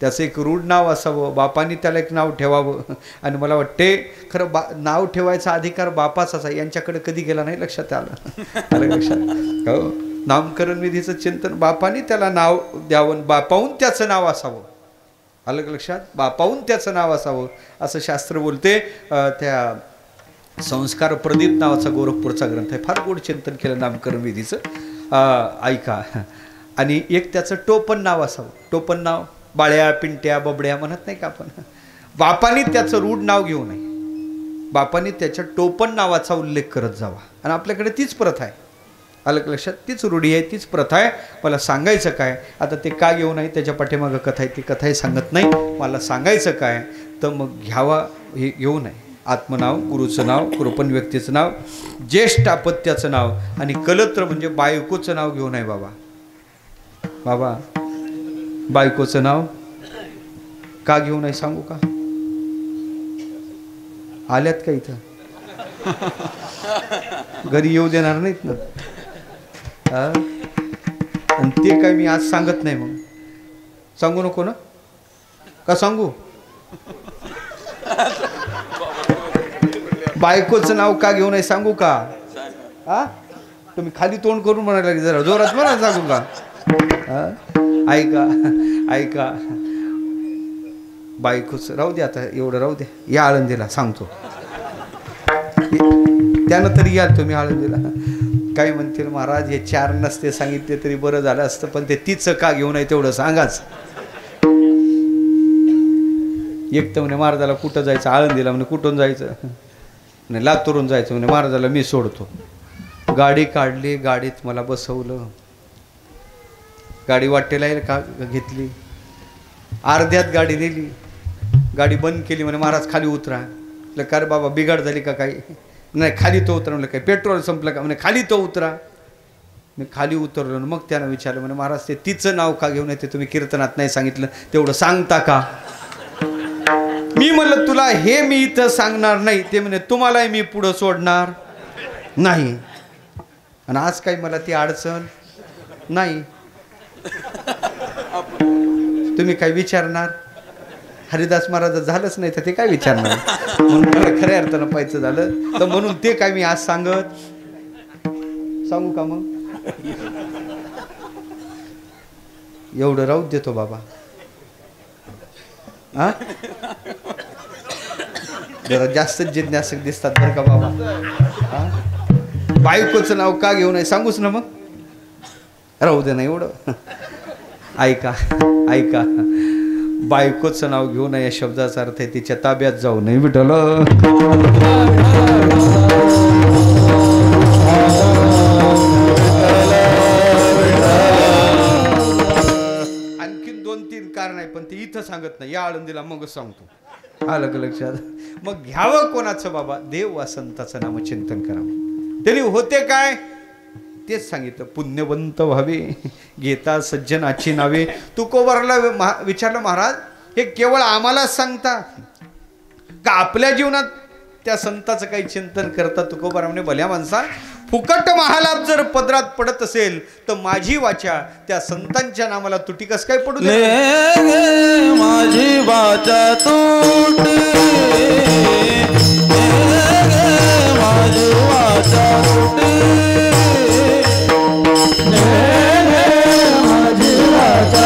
Speaker 1: त्याचं एक रूढ नाव असावं. बापांनी त्याला एक नाव ठेवावं. आणि मला वाटते खरं नाव ठेवायचा अधिकार बापाचाच आहे. यांच्याकडे कधी गेला नाही, लक्षात आलं लक्षात. हो नामकरण विधीचं चिंतन बापांनी त्याला नाव द्यावं, बापाहून त्याचं नाव असावं. अलग लक्षात. बापाहून त्याचं नाव असावं असं शास्त्र बोलते. त्या संस्कार प्रदीप नावाचा गोरखपूरचा ग्रंथ आहे, फार गोड चिंतन केलं नामकरण विधीचं. ऐका. आणि एक त्याचं टोपण नाव असावं. टोपण नाव बाळ्या, पिंट्या, बबड्या म्हणत नाही का आपण. बापांनी त्याचं रूढ नाव घेऊ नये, बापांनी त्याच्या टोपण नावाचा उल्लेख करत जावा. आणि आपल्याकडे तीच प्रथा आहे. अलग लक्षात. तीच रूढी आहे, तीच प्रथा आहे. मला सांगायचं काय आता, ते का घेऊ नये त्याच्या पाठीमागं कथा आहे, ती कथाही सांगत नाही. मला सांगायचं काय तर मग घ्यावा हे घेऊ नये. आत्मनाव, गुरुचं नाव, कृपण व्यक्तीचं नाव, ज्येष्ठ अपत्याचं नाव आणि कलत्र म्हणजे बायकोचं नाव घेऊ नये बाबा. बाबा बायकोचं नाव का घेऊ नये सांगू का. आल्यात का इथं. घरी येऊ देणार नाहीत ना. आणि ते काय मी आज सांगत नाही. मग सांगू नको ना का सांगू. बायकोचं नाव का घेऊ नये सांगू का. तुम्ही खाली तोंड करून म्हणायला लागले, जरा जोरात म्हणा सांगू का? हा? ऐका बायकोच राहू दे, आता एवढं राहू दे. या आळंदीला सांगतो, त्यानं तरी या तुम्ही आळंदीला. काय म्हणतील महाराज, हे 4 नसते सांगितले तरी बरं झालं असतं, पण ते तीच का घेऊन आहे तेवढं सांगाच. एक तर म्हणे महाराजाला कुठं जायचं, आळंदीला म्हणे कुठून जायचं, म्हणे लातूरून जायचं, म्हणे महाराजाला मी सोडतो. गाडी काढली, गाडीत मला बसवलं, गाडी वाटेला का घेतली, अर्ध्यात गाडी नेली, गाडी बंद केली. म्हणे महाराज खाली उतरा. म्हटलं का रे बाबा बिघाड झाली का काही? नाही खाली तो उतरा. म्हणलं काय पेट्रोल संपलं का? म्हणे खाली तो उतरा. मी खाली उतरलो. मग त्यानं विचारलं, म्हणे महाराज ते तिचं नाव का घेऊन येते, तुम्ही कीर्तनात नाही सांगितलं, तेवढं सांगता का? मी म्हणलं तुला हे मी इथं सांगणार नाही. ते म्हणे तुम्हालाही मी पुढं सोडणार नाही. आणि आज काही मला ती अडचण नाही. तुम्ही काय विचारणार? हरिदास महाराज झालंच नाही तर ते काय विचारणार? म्हणून मला खऱ्या अर्थानं पाहायचं झालं तर म्हणून ते काय मी आज सांगू का? मग एवढं राहू देतो बाबा. हा, जरा जास्तच जिज्ञासक दिसतात बरं का बाबा. हा, बायकोचं नाव का घेऊ नये सांगूच ना. मग राहू दे ना एवढं. ऐका बायकोचं नाव घेऊ नये या शब्दाचा अर्थ आहे तिच्या ताब्यात जाऊ नये. विठ्ठल आणखीन 2-3 कारण आहे पण ते इथं सांगत नाही, या आळंदीला मग सांगतो. आलं का लक्षात? मग घ्यावं कोणाचं बाबा? देव वा संताचं नामचिंतन करावं. तरी होते काय तेच सांगितलं, पुण्यवंत व्हावे घेता सज्जनाची नावे. तुकोबाराला विचारलं, महाराज हे केवळ आम्हालाच सांगता का आपल्या जीवनात त्या संताचं काही चिंतन करता? तुकोबारा म्हणे भल्या माणसा, फुकट महालाभ जर पदरात पडत असेल तर माझी वाचा त्या संतांच्या नामाला तुटी कस काय पडू दे?
Speaker 2: माझी वाचा तुटी, माझी वाचा तुटी, माझी वाचा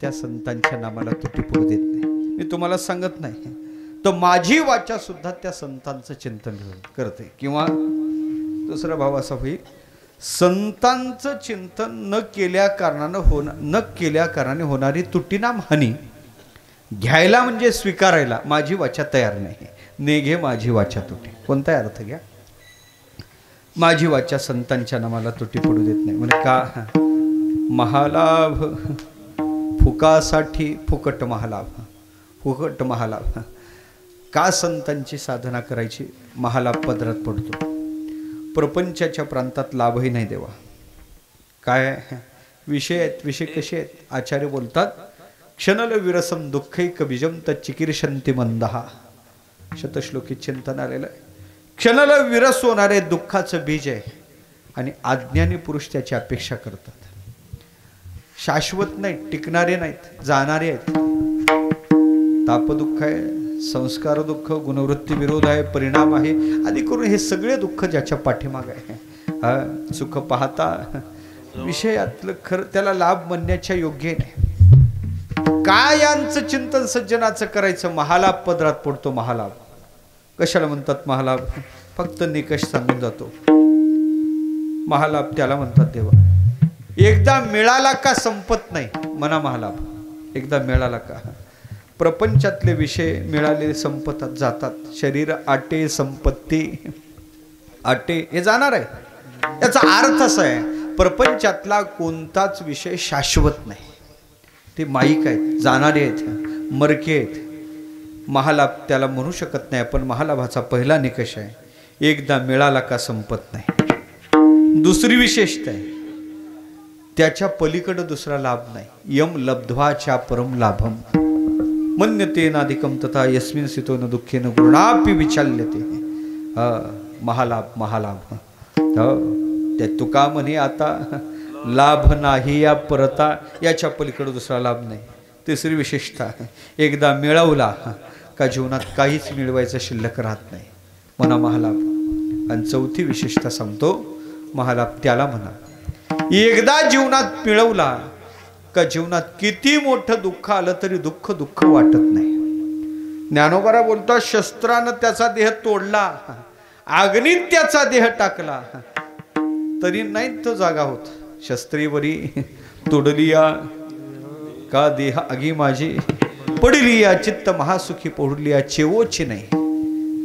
Speaker 1: त्या संतांच्या नामाला तुटी पडू देत नाही. मी तुम्हाला सांगत नाही, तर माझी वाचा सुद्धा त्या संतांचं चिंतन करते. किंवा दुसरा भाव असा होईल, संतांचं चिंतन न केल्या कारणाने होणारी तुटीनाम हानी घ्यायला म्हणजे स्वीकारायला माझी वाचा तयार नाही. नेघे माझी वाचा तुटी. कोणता अर्थ घ्या? माझी वाचा संतांच्या नामाला तुटी पडू देत नाही. म्हणजे का? महालाभ फुकासाठी फुकट महालाभ, फुकट महालाभ. का संतांची साधना करायची? महालाभ पदरात पडतो. प्रपंचाच्या प्रांतात लाभही नाही देवा. काय विषय आहेत? विषय कसे आहेत? आचार्य बोलतात, क्षणल विरसम दुःखैक बीजम तच्चिकीर्षन्ति मंदहा. शतश्लोकी चिंतन आलेलं आहे. क्षणल विरस होणारे दुःखाचं बीज आहे आणि अज्ञानी पुरुष त्याची अपेक्षा करतात. शाश्वत नाहीत, टिकणारे नाहीत, जाणारे आहेत. तापदुःख आहे, संस्कार दुःख, गुणवृत्ती विरोध आहे, परिणाम आहे, आदी करून हे सगळे दुःख ज्याच्या पाठीमाग आहे. सुख पाहता विषयातलं खरं त्याला लाभ म्हणण्याच्या योग्य नाही. काय यांचं चिंतन सज्जनाचं करायचं? महालाभ पदरात पडतो. महालाभ कशाला म्हणतात? महालाभ फक्त निकष सांगून जातो. महालाभ त्याला म्हणतात देवा, एकदा मिळाला का संपत नाही. मना महालाभ एकदा मिळाला का. प्रपंचातले विषय मिळालेले संपतात, जातात. शरीर आटे, संपत्ती आटे, हे जाणार आहे. याचा अर्थ असा आहे, प्रपंचातला कोणताच विषय शाश्वत नाही. ते माईक आहेत, जाणारे आहेत, मरके आहेत. महालाभ त्याला म्हणू शकत नाही आपण. महालाभाचा पहिला निकष आहे, एकदा मिळाला का संपत नाही. दुसरी विशेषता आहे, त्याच्या पलीकडे दुसरा लाभ नाही. यम लब्ध्वाच्या परम लाभम मन्यतेनाधिकम तथा यस्मिन स्थितो न दुःखेन गुणापि विचाल्यते. महालाभ महालाभ. त्या तुका म्हणे आता लाभ नाही या परता, याच्या पलीकडे दुसरा लाभ नाही. तिसरी विशेषता, एकदा मिळवला का जीवनात काहीच मिळवायचं शिल्लक राहत नाही. म्हणा महालाभ. आणि चौथी विशेषता सांगतो, महालाभ त्याला म्हणा, एकदा जीवनात मिळवला का जीवनात किती मोठं दुःख आलं तरी दुःख दुःख वाटत नाही. ज्ञानोबा बोलतो, शस्त्रानं त्याचा देह तोडला, अग्नीत त्याचा देह टाकला, तरी नाही तो जागा होत. शस्त्रीवरी तोडलिया का देह आगी माझी, पडलिया चित्त महासुखी पोहडलिया चेवोची नाही.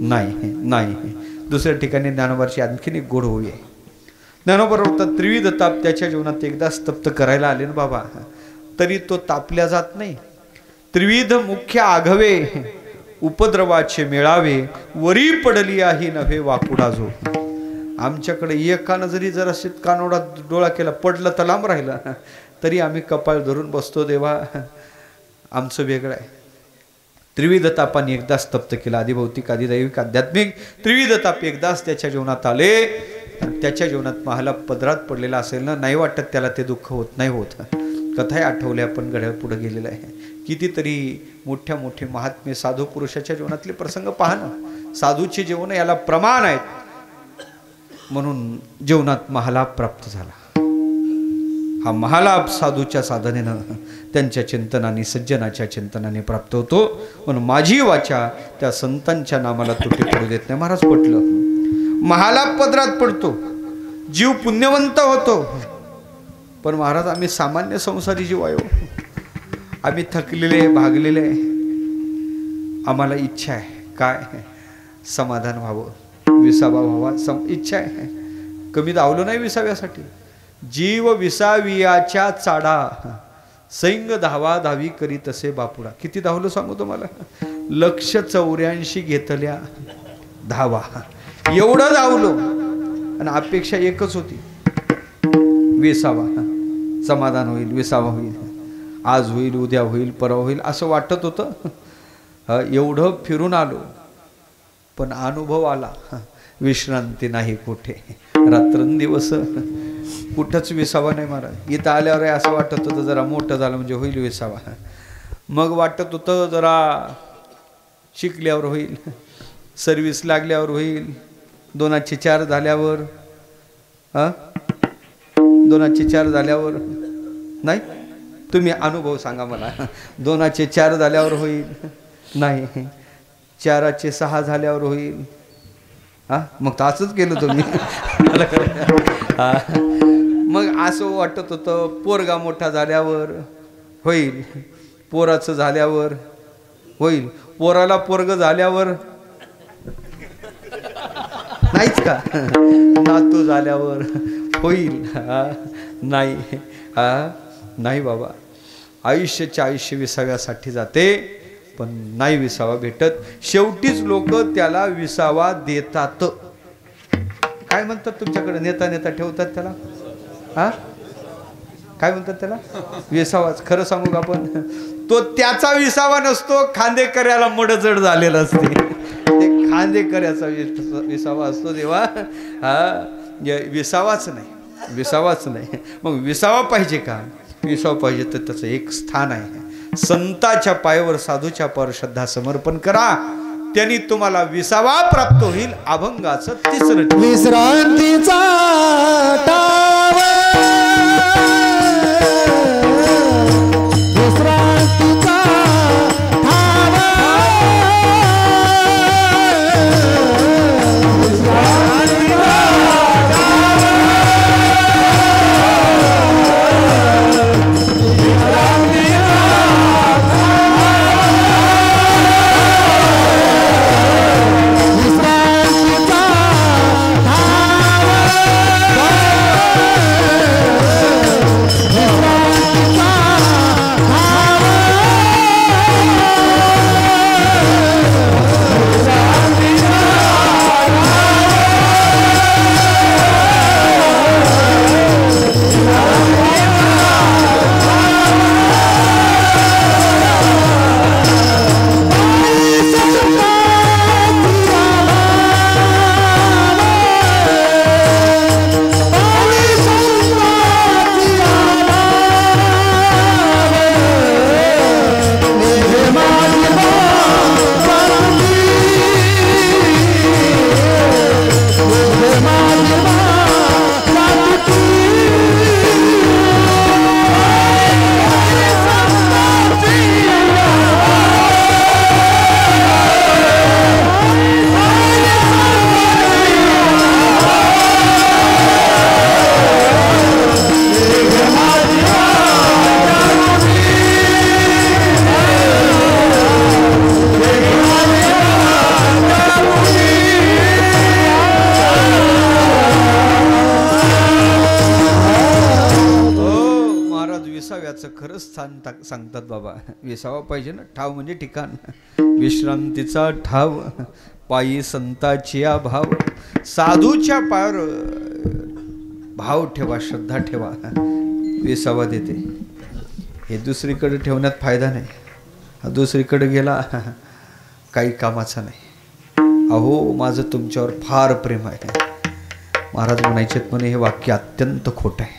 Speaker 1: नाही नाही. दुसऱ्या ठिकाणी ज्ञानोबाची आणखीन एक गोड होई आहे. ज्ञानोबा बोलतात, त्रिविध ताप त्याच्या जीवनात एकदा स्तप्त करायला आले ना बाबा, तरी तो तापल्या जात नाही. त्रिविध मुख्य आघवे उपद्रवाचे मेळावे, वरी पडलिया ही नव्हे वाकुडा जो. आमच्याकडे एकानं जरी जरा कानोडा डोळा केला, पडलं तर लांब राहिलं, तरी आम्ही कपाळ धरून बसतो. देवा आमचं वेगळं आहे. त्रिविध तापाने एकदा स्तप्त केला. आदिभौतिक, आदिदैविक, आध्यात्मिक त्रिविध ताप एकदाच त्याच्या जीवनात आले. त्याच्या जीवनात महालाभ पदरात पडलेला असेल ना, नाही वाटत त्याला ते दुःख होत नाही होत. कथाही आठवल्या आपण घड्याळ पुढे गेलेलं आहे. कितीतरी मोठ्या मोठे महात्मे साधू पुरुषाच्या जीवनातले प्रसंग पहा ना. साधूचे जीवन याला प्रमाण आहेत, म्हणून जीवनात महालाभ प्राप्त झाला. हा महालाभ साधूच्या साधनेनं, त्यांच्या चिंतनाने, सज्जनाच्या चिंतनाने प्राप्त होतो. म्हणून माझी वाचा त्या संतांच्या नामाला तुटी पडू देत नाही. महाराज पटलं. महालाभ पदरात पडतो, जीव पुण्यवंत होतो. पण महाराज आम्ही सामान्य संसारी जीव आहे. आम्ही थकलेले, भागलेले. आम्हाला इच्छा आहे काय? समाधान व्हावं, विसावा व्हावा, इच्छा आहे. कमी धावलो नाही विसाव्यासाठी. जीव विसावियाच्या चाडा, सैंग धावा धावी करीत असे बापुडा. किती धावलो सांगू तुम्हाला? 184 घेतल्या धावा. एवढं धावलो आणि अपेक्षा एकच होती, विसावा, समाधान होईल, विसावा होईल, आज होईल, उद्या होईल, परवा होईल, असं वाटत होतं. एवढं फिरून आलो, पण अनुभव आला, विश्रांती नाही कुठे. रात्रंदिवस कुठंच विसावा नाही महाराज. इथं आल्यावर असं वाटत होतं जरा मोठं झालं म्हणजे होईल विसावा. मग वाटत होतं जरा शिकल्यावर होईल, सर्विस लागल्यावर होईल, 2चे 4 झाल्यावर, 2चे 4 झाल्यावर नाही. तुम्ही अनुभव सांगा मला. 2चे 4 झाल्यावर होईल नाही, 4चे 6 झाल्यावर होईल. हा मग तर असंच केलं तुम्ही. मग असं वाटत होतं पोरगा मोठा झाल्यावर होईल, पोराचं झाल्यावर होईल, पोराला पोरग झाल्यावर नाहीच का, नातू झाल्यावर होईल. नाही नाही बाबा, आयुष्य विसाव्यासाठी जाते पण नाही विसावा भेटत. शेवटीच लोक त्याला विसावा देतात. काय म्हणतात तुमच्याकडे, नेता नेता ठेवतात त्याला, हा काय म्हणतात त्याला, विसावाच. खरं सांगू का आपण, तो त्याचा विसावा नसतो, खांदेकऱ्याला मडजड झालेला असते. ते खांदेकऱ्याचा विसावा असतो देवा. विसावाच नाही, विसावाच नाही. मग विसावा पाहिजे का, विसावा पाहिजे तर त्याचं एक स्थान आहे. संताच्या पायावर, साधूच्या पायावर श्रद्धा समर्पण करा, त्यांनी तुम्हाला विसावा प्राप्त होईल. अभंगाचं 3रं
Speaker 3: विश्रांतीचा टाव, विश्रांतीचा ठाव,
Speaker 1: खरंच सांगतात बाबा. विसावा पाहिजे ना, ठाव म्हणजे ठिकाण, विश्रांतीचा ठाव, पायी संताची भाव, साधूच्या पायावर भाव ठेवा, श्रद्धा ठेवा, विसावा देते. हे दुसरीकडे ठेवण्यात फायदा नाही, हा दुसरीकडे गेला काही कामाचा नाही. अहो माझं तुमच्यावर फार प्रेम आहे. महाराज म्हणायचे म्हणे हे वाक्य अत्यंत खोटं आहे,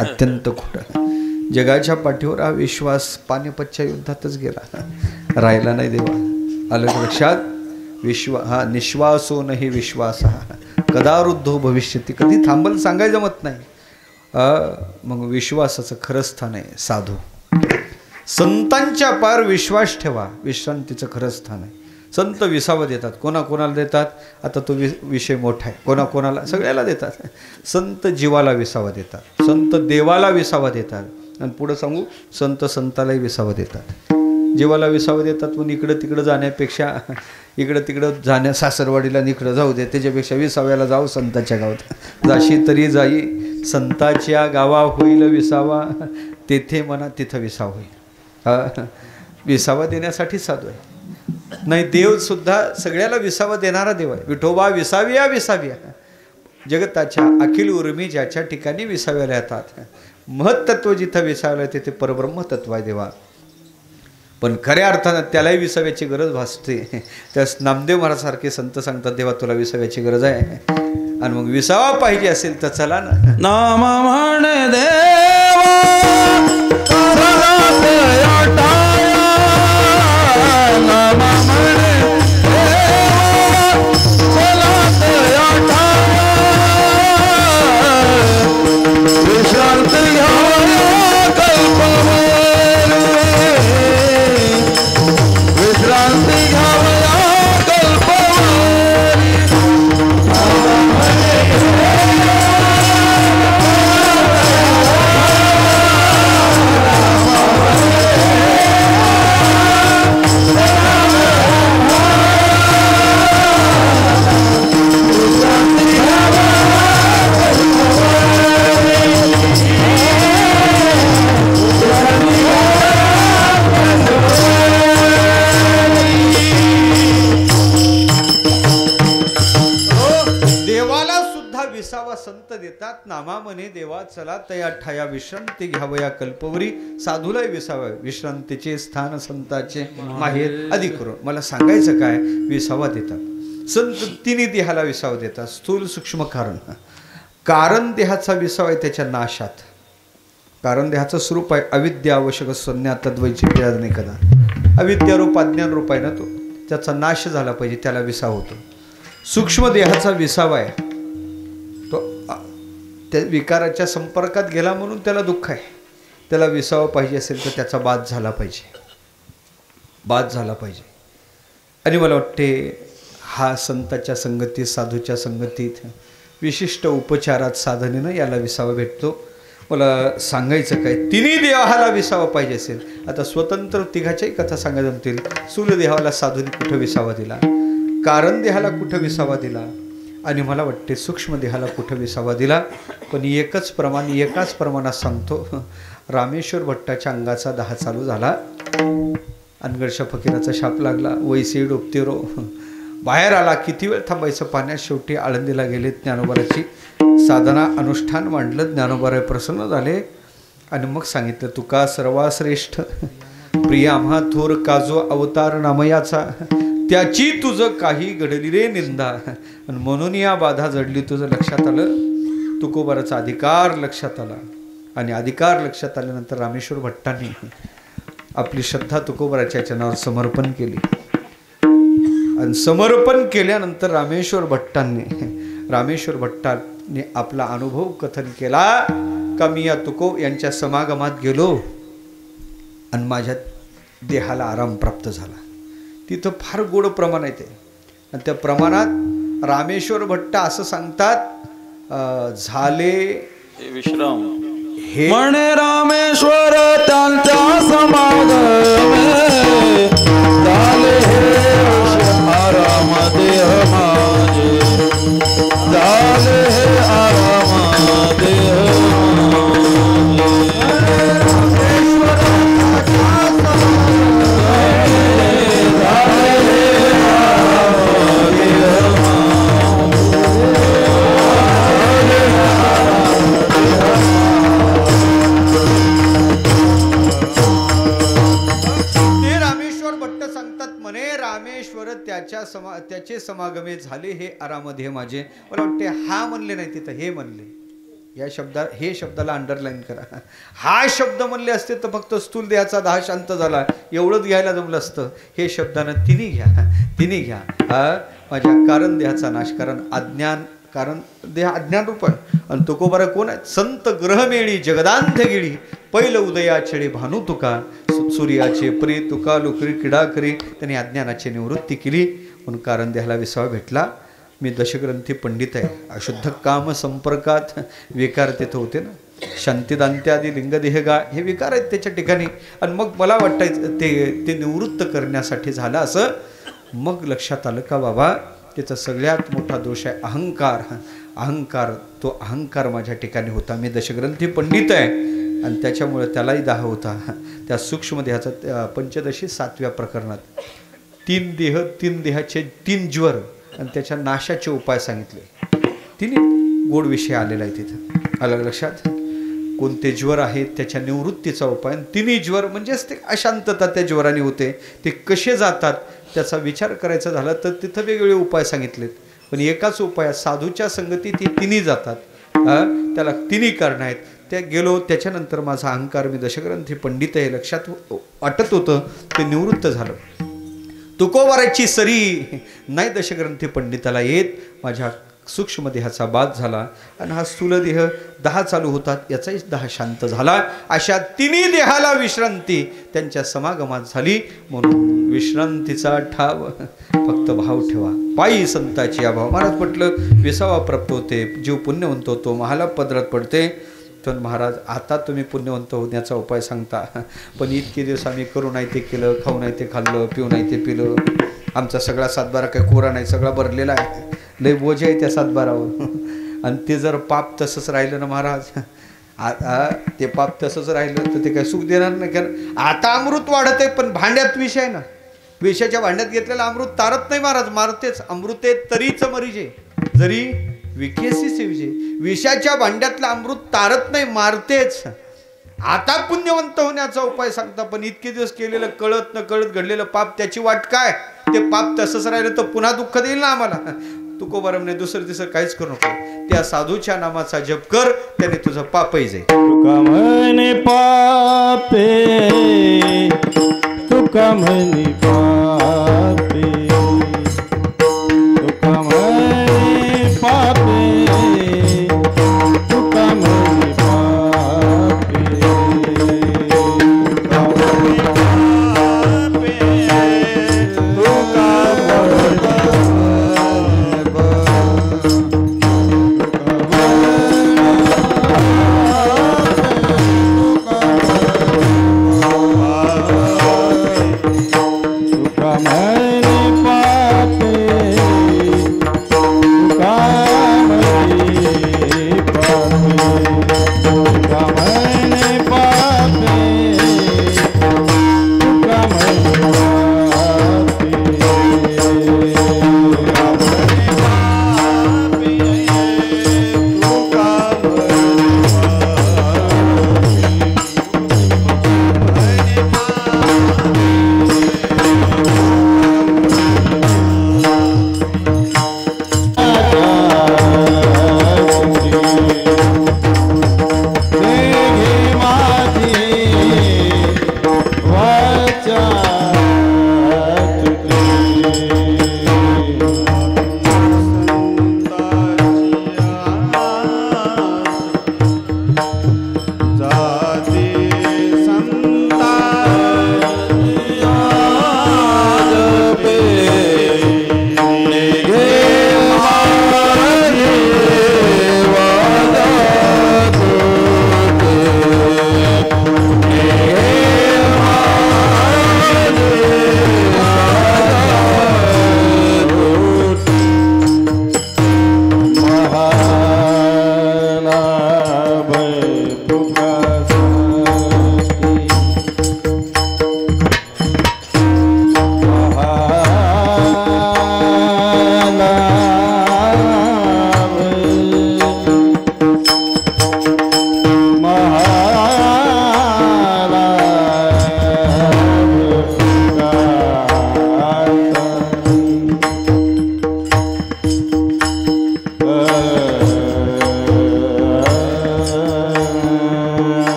Speaker 1: अत्यंत खोटं. जगाच्या पाठीवर हा विश्वास पानिपतच्या युद्धातच गेला, राहिला नाही देवा. आलं लक्षात. हा निश्वासो नाही विश्वास हा कदा वृद्धो भविष्यती, कधी थांबल सांगायला जमत नाही. मग विश्वासाचं खरं स्थान आहे साधू. संतांच्या पार विश्वास ठेवा, विश्रांतीचं खरं स्थान आहे. संत विसावा देतात, कोणाकोणाला देतात, आता तो विषय मोठा आहे, कोणाकोणाला, सगळ्याला देतात. संत जीवाला विसावा देतात, संत देवाला विसावा देतात, आणि पुढं सांगू संत संतालाही विसावा देतात. जीवाला विसावा देतात पण इकडं तिकडं जाण्यापेक्षा, इकडं तिकडं जाण्या सासरवाडीला इकडं जाऊ दे, त्याच्यापेक्षा विसाव्याला जाऊ संताच्या गावात. जाशी तरी जाई संताच्या गावा होईल विसावा, तेथे म्हणा तिथं विसावा होईल. विसावा देण्यासाठी साधू आहे. नाही, देव सुद्धा सगळ्याला विसावा देणारा देव आहे. विठोबा विसाव्या विसाव्या, जगताच्या अखिल उर्मी ज्याच्या ठिकाणी विसाव्याला येतात. महत्त्व जिथं विसावलं तिथे परब्रह्म तत्व आहे देवा. पण खऱ्या अर्थानं त्यालाही विसाव्याची गरज भासते. त्यास नामदेव महाराजसारखे संत सांगतात देवा तुला विसाव्याची गरज आहे. आणि मग विसावा पाहिजे असेल तर चला ना,
Speaker 2: नाम म्हण देवा नाम म्हण विश्रांत घ्या कल्पना
Speaker 1: मनात नामा म्हणे देवा चला तया ठाया विश्रांती घ्यावया कल्पवरी साधूलाय विसावा विश्रांतीचे स्थान संताचे माहेर आदी करून मला सांगायचं काय विसावा देतात संत तिन्ही देहाला विसावा देतात स्थूल सूक्ष्म कारण कारण देहाचा विसावा आहे त्याच्या नाशात कारण देहाचं स्वरूप आहे अविद्या आवश्यक संज्ञा तद्वैची नाही कदा अविद्या रूप अज्ञान रूप आहे ना तो त्याचा नाश झाला पाहिजे त्याला विसावा होतो सूक्ष्म देहाचा विसावा आहे तो त्या विकाराच्या संपर्कात गेला म्हणून त्याला दुःख आहे त्याला विसावा पाहिजे असेल तर त्याचा बाद झाला पाहिजे आणि मला वाटते हा संताच्या संगतीत साधूच्या संगतीत विशिष्ट उपचारात साधनेनं याला विसावा भेटतो मला सांगायचं काय तिन्ही देहाला विसावा पाहिजे असेल आता स्वतंत्र तिघाच्याही कथा सांगायला जमतील स्थूल देहाला साधूने कुठं विसावा दिला कारण देहाला कुठं विसावा दिला आणि मला वाटते सूक्ष्म देहाला कुठं विसावा दिला पण एकाच प्रमाणात सांगतो रामेश्वर भट्टाच्या अंगाचा 10 चालू झाला अनगडच्या फकीराचा शाप लागला वैसे डोबते रो बाहेर आला किती वेळ थांबायचं पाण्यात शेवटी आळंदीला गेले ज्ञानोबाराची साधना अनुष्ठान मांडलं ज्ञानोबाराय प्रसन्न झाले आणि मग सांगितलं तुका सर्वाश्रेष्ठ प्रिय आम्हा थोर काजो अवतार नामयाचा त्याची तुझं काही घडली रे निंदा आणि म्हणून या बाधा जडली तुझं लक्षात आलं तुकोबाराचा अधिकार लक्षात आला आणि अधिकार लक्षात आल्यानंतर रामेश्वर भट्टांनी आपली श्रद्धा तुकोबाराच्या चरणावर समर्पण केली आणि समर्पण केल्यानंतर रामेश्वर भट्टांनी आपला अनुभव कथन केला का मी या तुको यांच्या समागमात गेलो आणि माझ्या देहाला आराम प्राप्त झाला तिथं फार गोड प्रमाण आहे ते आणि त्या प्रमाणात रामेश्वर भट्ट असं सांगतात झाले
Speaker 2: विश्राम
Speaker 1: हे
Speaker 2: म्हणे रामेश्वर त्यांच्या समागमे झाले हे आराम देह माझे झाले हे आराम देह
Speaker 1: त्याचे समागमे झाले हे आरामधे माझे मला वाटते हा म्हणले नाही तिथं हे म्हणले या हे शब्दाला अंडरलाईन करा हा शब्द म्हणले असते तर फक्त स्थूल देहाचा 10 शांत झाला एवढंच घ्यायला जमलं असतं हे शब्दानं तिन्ही घ्या माझ्या कारण देहाचा नाश कारण देह अज्ञान रूप आहे आणि तुकोबारा कोण आहे संत ग्रहमेळी जगदांत गिळी पैल उदया छेडे भानू तुका सूर्याचे प्रे तुका लोकरी किडा करी त्यांनी अज्ञानाची निवृत्ती केली म्हणून कारण देहाला विसावा भेटला मी दशग्रंथी पंडित आहे अशुद्ध काम संपर्कात विकार तिथं होते ना शांतिदांत्यादी लिंगदेहगा हे विकार आहेत त्याच्या ठिकाणी आणि मग मला वाटायचं ते निवृत्त करण्यासाठी झालं असं मग लक्षात आलं का बाबा त्याचा सगळ्यात मोठा दोष आहे अहंकार तो अहंकार माझ्या ठिकाणी होता मी दशग्रंथी पंडित आहे आणि त्याच्यामुळे त्यालाही दाह होता त्या सूक्ष्म देहाचा पंचदशी 7व्या प्रकरणात 3 देहाचे 3 ज्वर आणि त्याच्या नाशाचे उपाय सांगितले तिन्ही गोड विषय आलेला आहे तिथं अलग लक्षात कोणते ज्वर आहेत त्याच्या निवृत्तीचा उपाय तिन्ही ज्वर म्हणजेच ते अशांतता त्या ज्वराने होते ते कसे जातात त्याचा विचार करायचा झाला तर तिथं वेगवेगळे उपाय सांगितलेत पण एकाच उपायात साधूच्या संगतीत ते तिन्ही जातात त्याला तिन्ही कारण आहेत त्या गेलो त्याच्यानंतर माझा अहंकार मी दशग्रंथी पंडित आहे लक्षात वाटत होतं ते निवृत्त झालं तुकोबाराची सरी नाही दशग्रंथी पंडिताला येत माझ्या सूक्ष्म देहाचा बाद झाला आणि हा स्थूल देह 10 चालू होतात याचाही 10 शांत झाला अशा तिन्ही देहाला विश्रांती त्यांच्या समागमात झाली म्हणून विश्रांतीचा ठाव फक्त भाव ठेवा पायी संताची अभाव महाराज म्हटलं विसावा प्राप्त होते जीव पुण्यवंत होतो महाला पदरात पडते तर महाराज आता तुम्ही पुण्यवंत होण्याचा उपाय सांगता पण इतके दिवस आम्ही करू नाही ते केलं खाऊ नाही ते खाल्लं पिऊ नाही ते पिलं आमचा सगळा 7-12 काही कोरा नाही सगळा भरलेला आहे लय बोज आहे त्या 7-12वर आणि ते जर पाप तसंच राहिलं ना महाराज ते पाप तसंच राहिलं तर ते काही सुख देणार नाही कारण आता अमृत वाढत आहे पण भांड्यात विष आहे ना विषाच्या भांड्यात घेतलेलं अमृत तारत नाही महाराज मारतेच अमृते तरीच मरीजे जरी विकेसीचे विजय. विषाच्या भांड्यातलं अमृत तारत नाही, मारतेच. आता पुण्यवंत होण्याचा उपाय सांगता, पण इतके दिवस केलेलं कळत न कळत घडलेलं पाप, त्याची वाट काय? ते पाप तसंच राहिलं तर पुन्हा दुःख देईल ना आम्हाला. तुकोबारामने दुसरं तिसरं काहीच करू नको. त्या साधूच्या नामाचा जप कर, त्याने तुझं पापही जाईल.
Speaker 2: तुका म्हणे पापे, तुका म्हणे पापे, तुका म्हणे पापे, तुका म्हणे पापे, तुका म्हणे पापे, तुका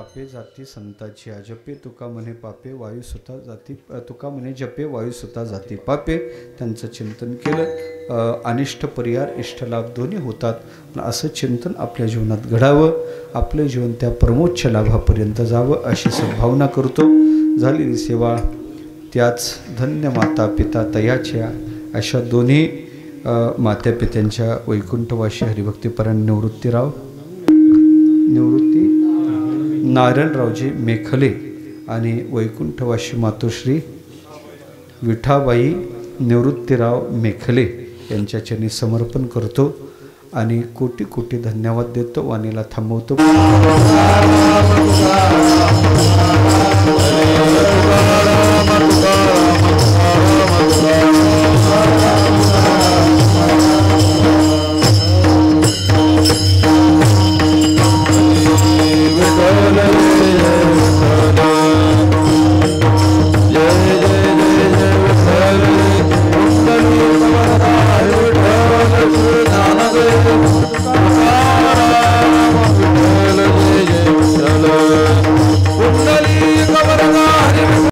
Speaker 1: पापे जाती संताची जपे तुका म्हणे पापे वायू सुता जाती तुका म्हणे जपे वायू सुता जाती पापे. त्यांचं चिंतन केलं. अनिष्ट परिहार इष्टलाभ दोन्ही होतात. असं चिंतन आपल्या जीवनात घडावं. आपलं जीवन त्या परमोच्च लाभापर्यंत जावं अशी सद्भावना करतो. झालेली सेवा त्याच धन्य माता पिता तयाच्या अशा दोन्ही मातापित्यांच्या वैकुंठवासी हरिभक्तीपरायण निवृत्ती नारायणरावजी मेखले आणि वैकुंठवासी मातोश्री विठाबाई निवृत्तीराव मेखले यांच्या चरणी समर्पण करतो आणि कोटी कोटी धन्यवाद देतो. वाणीला थांबवतो.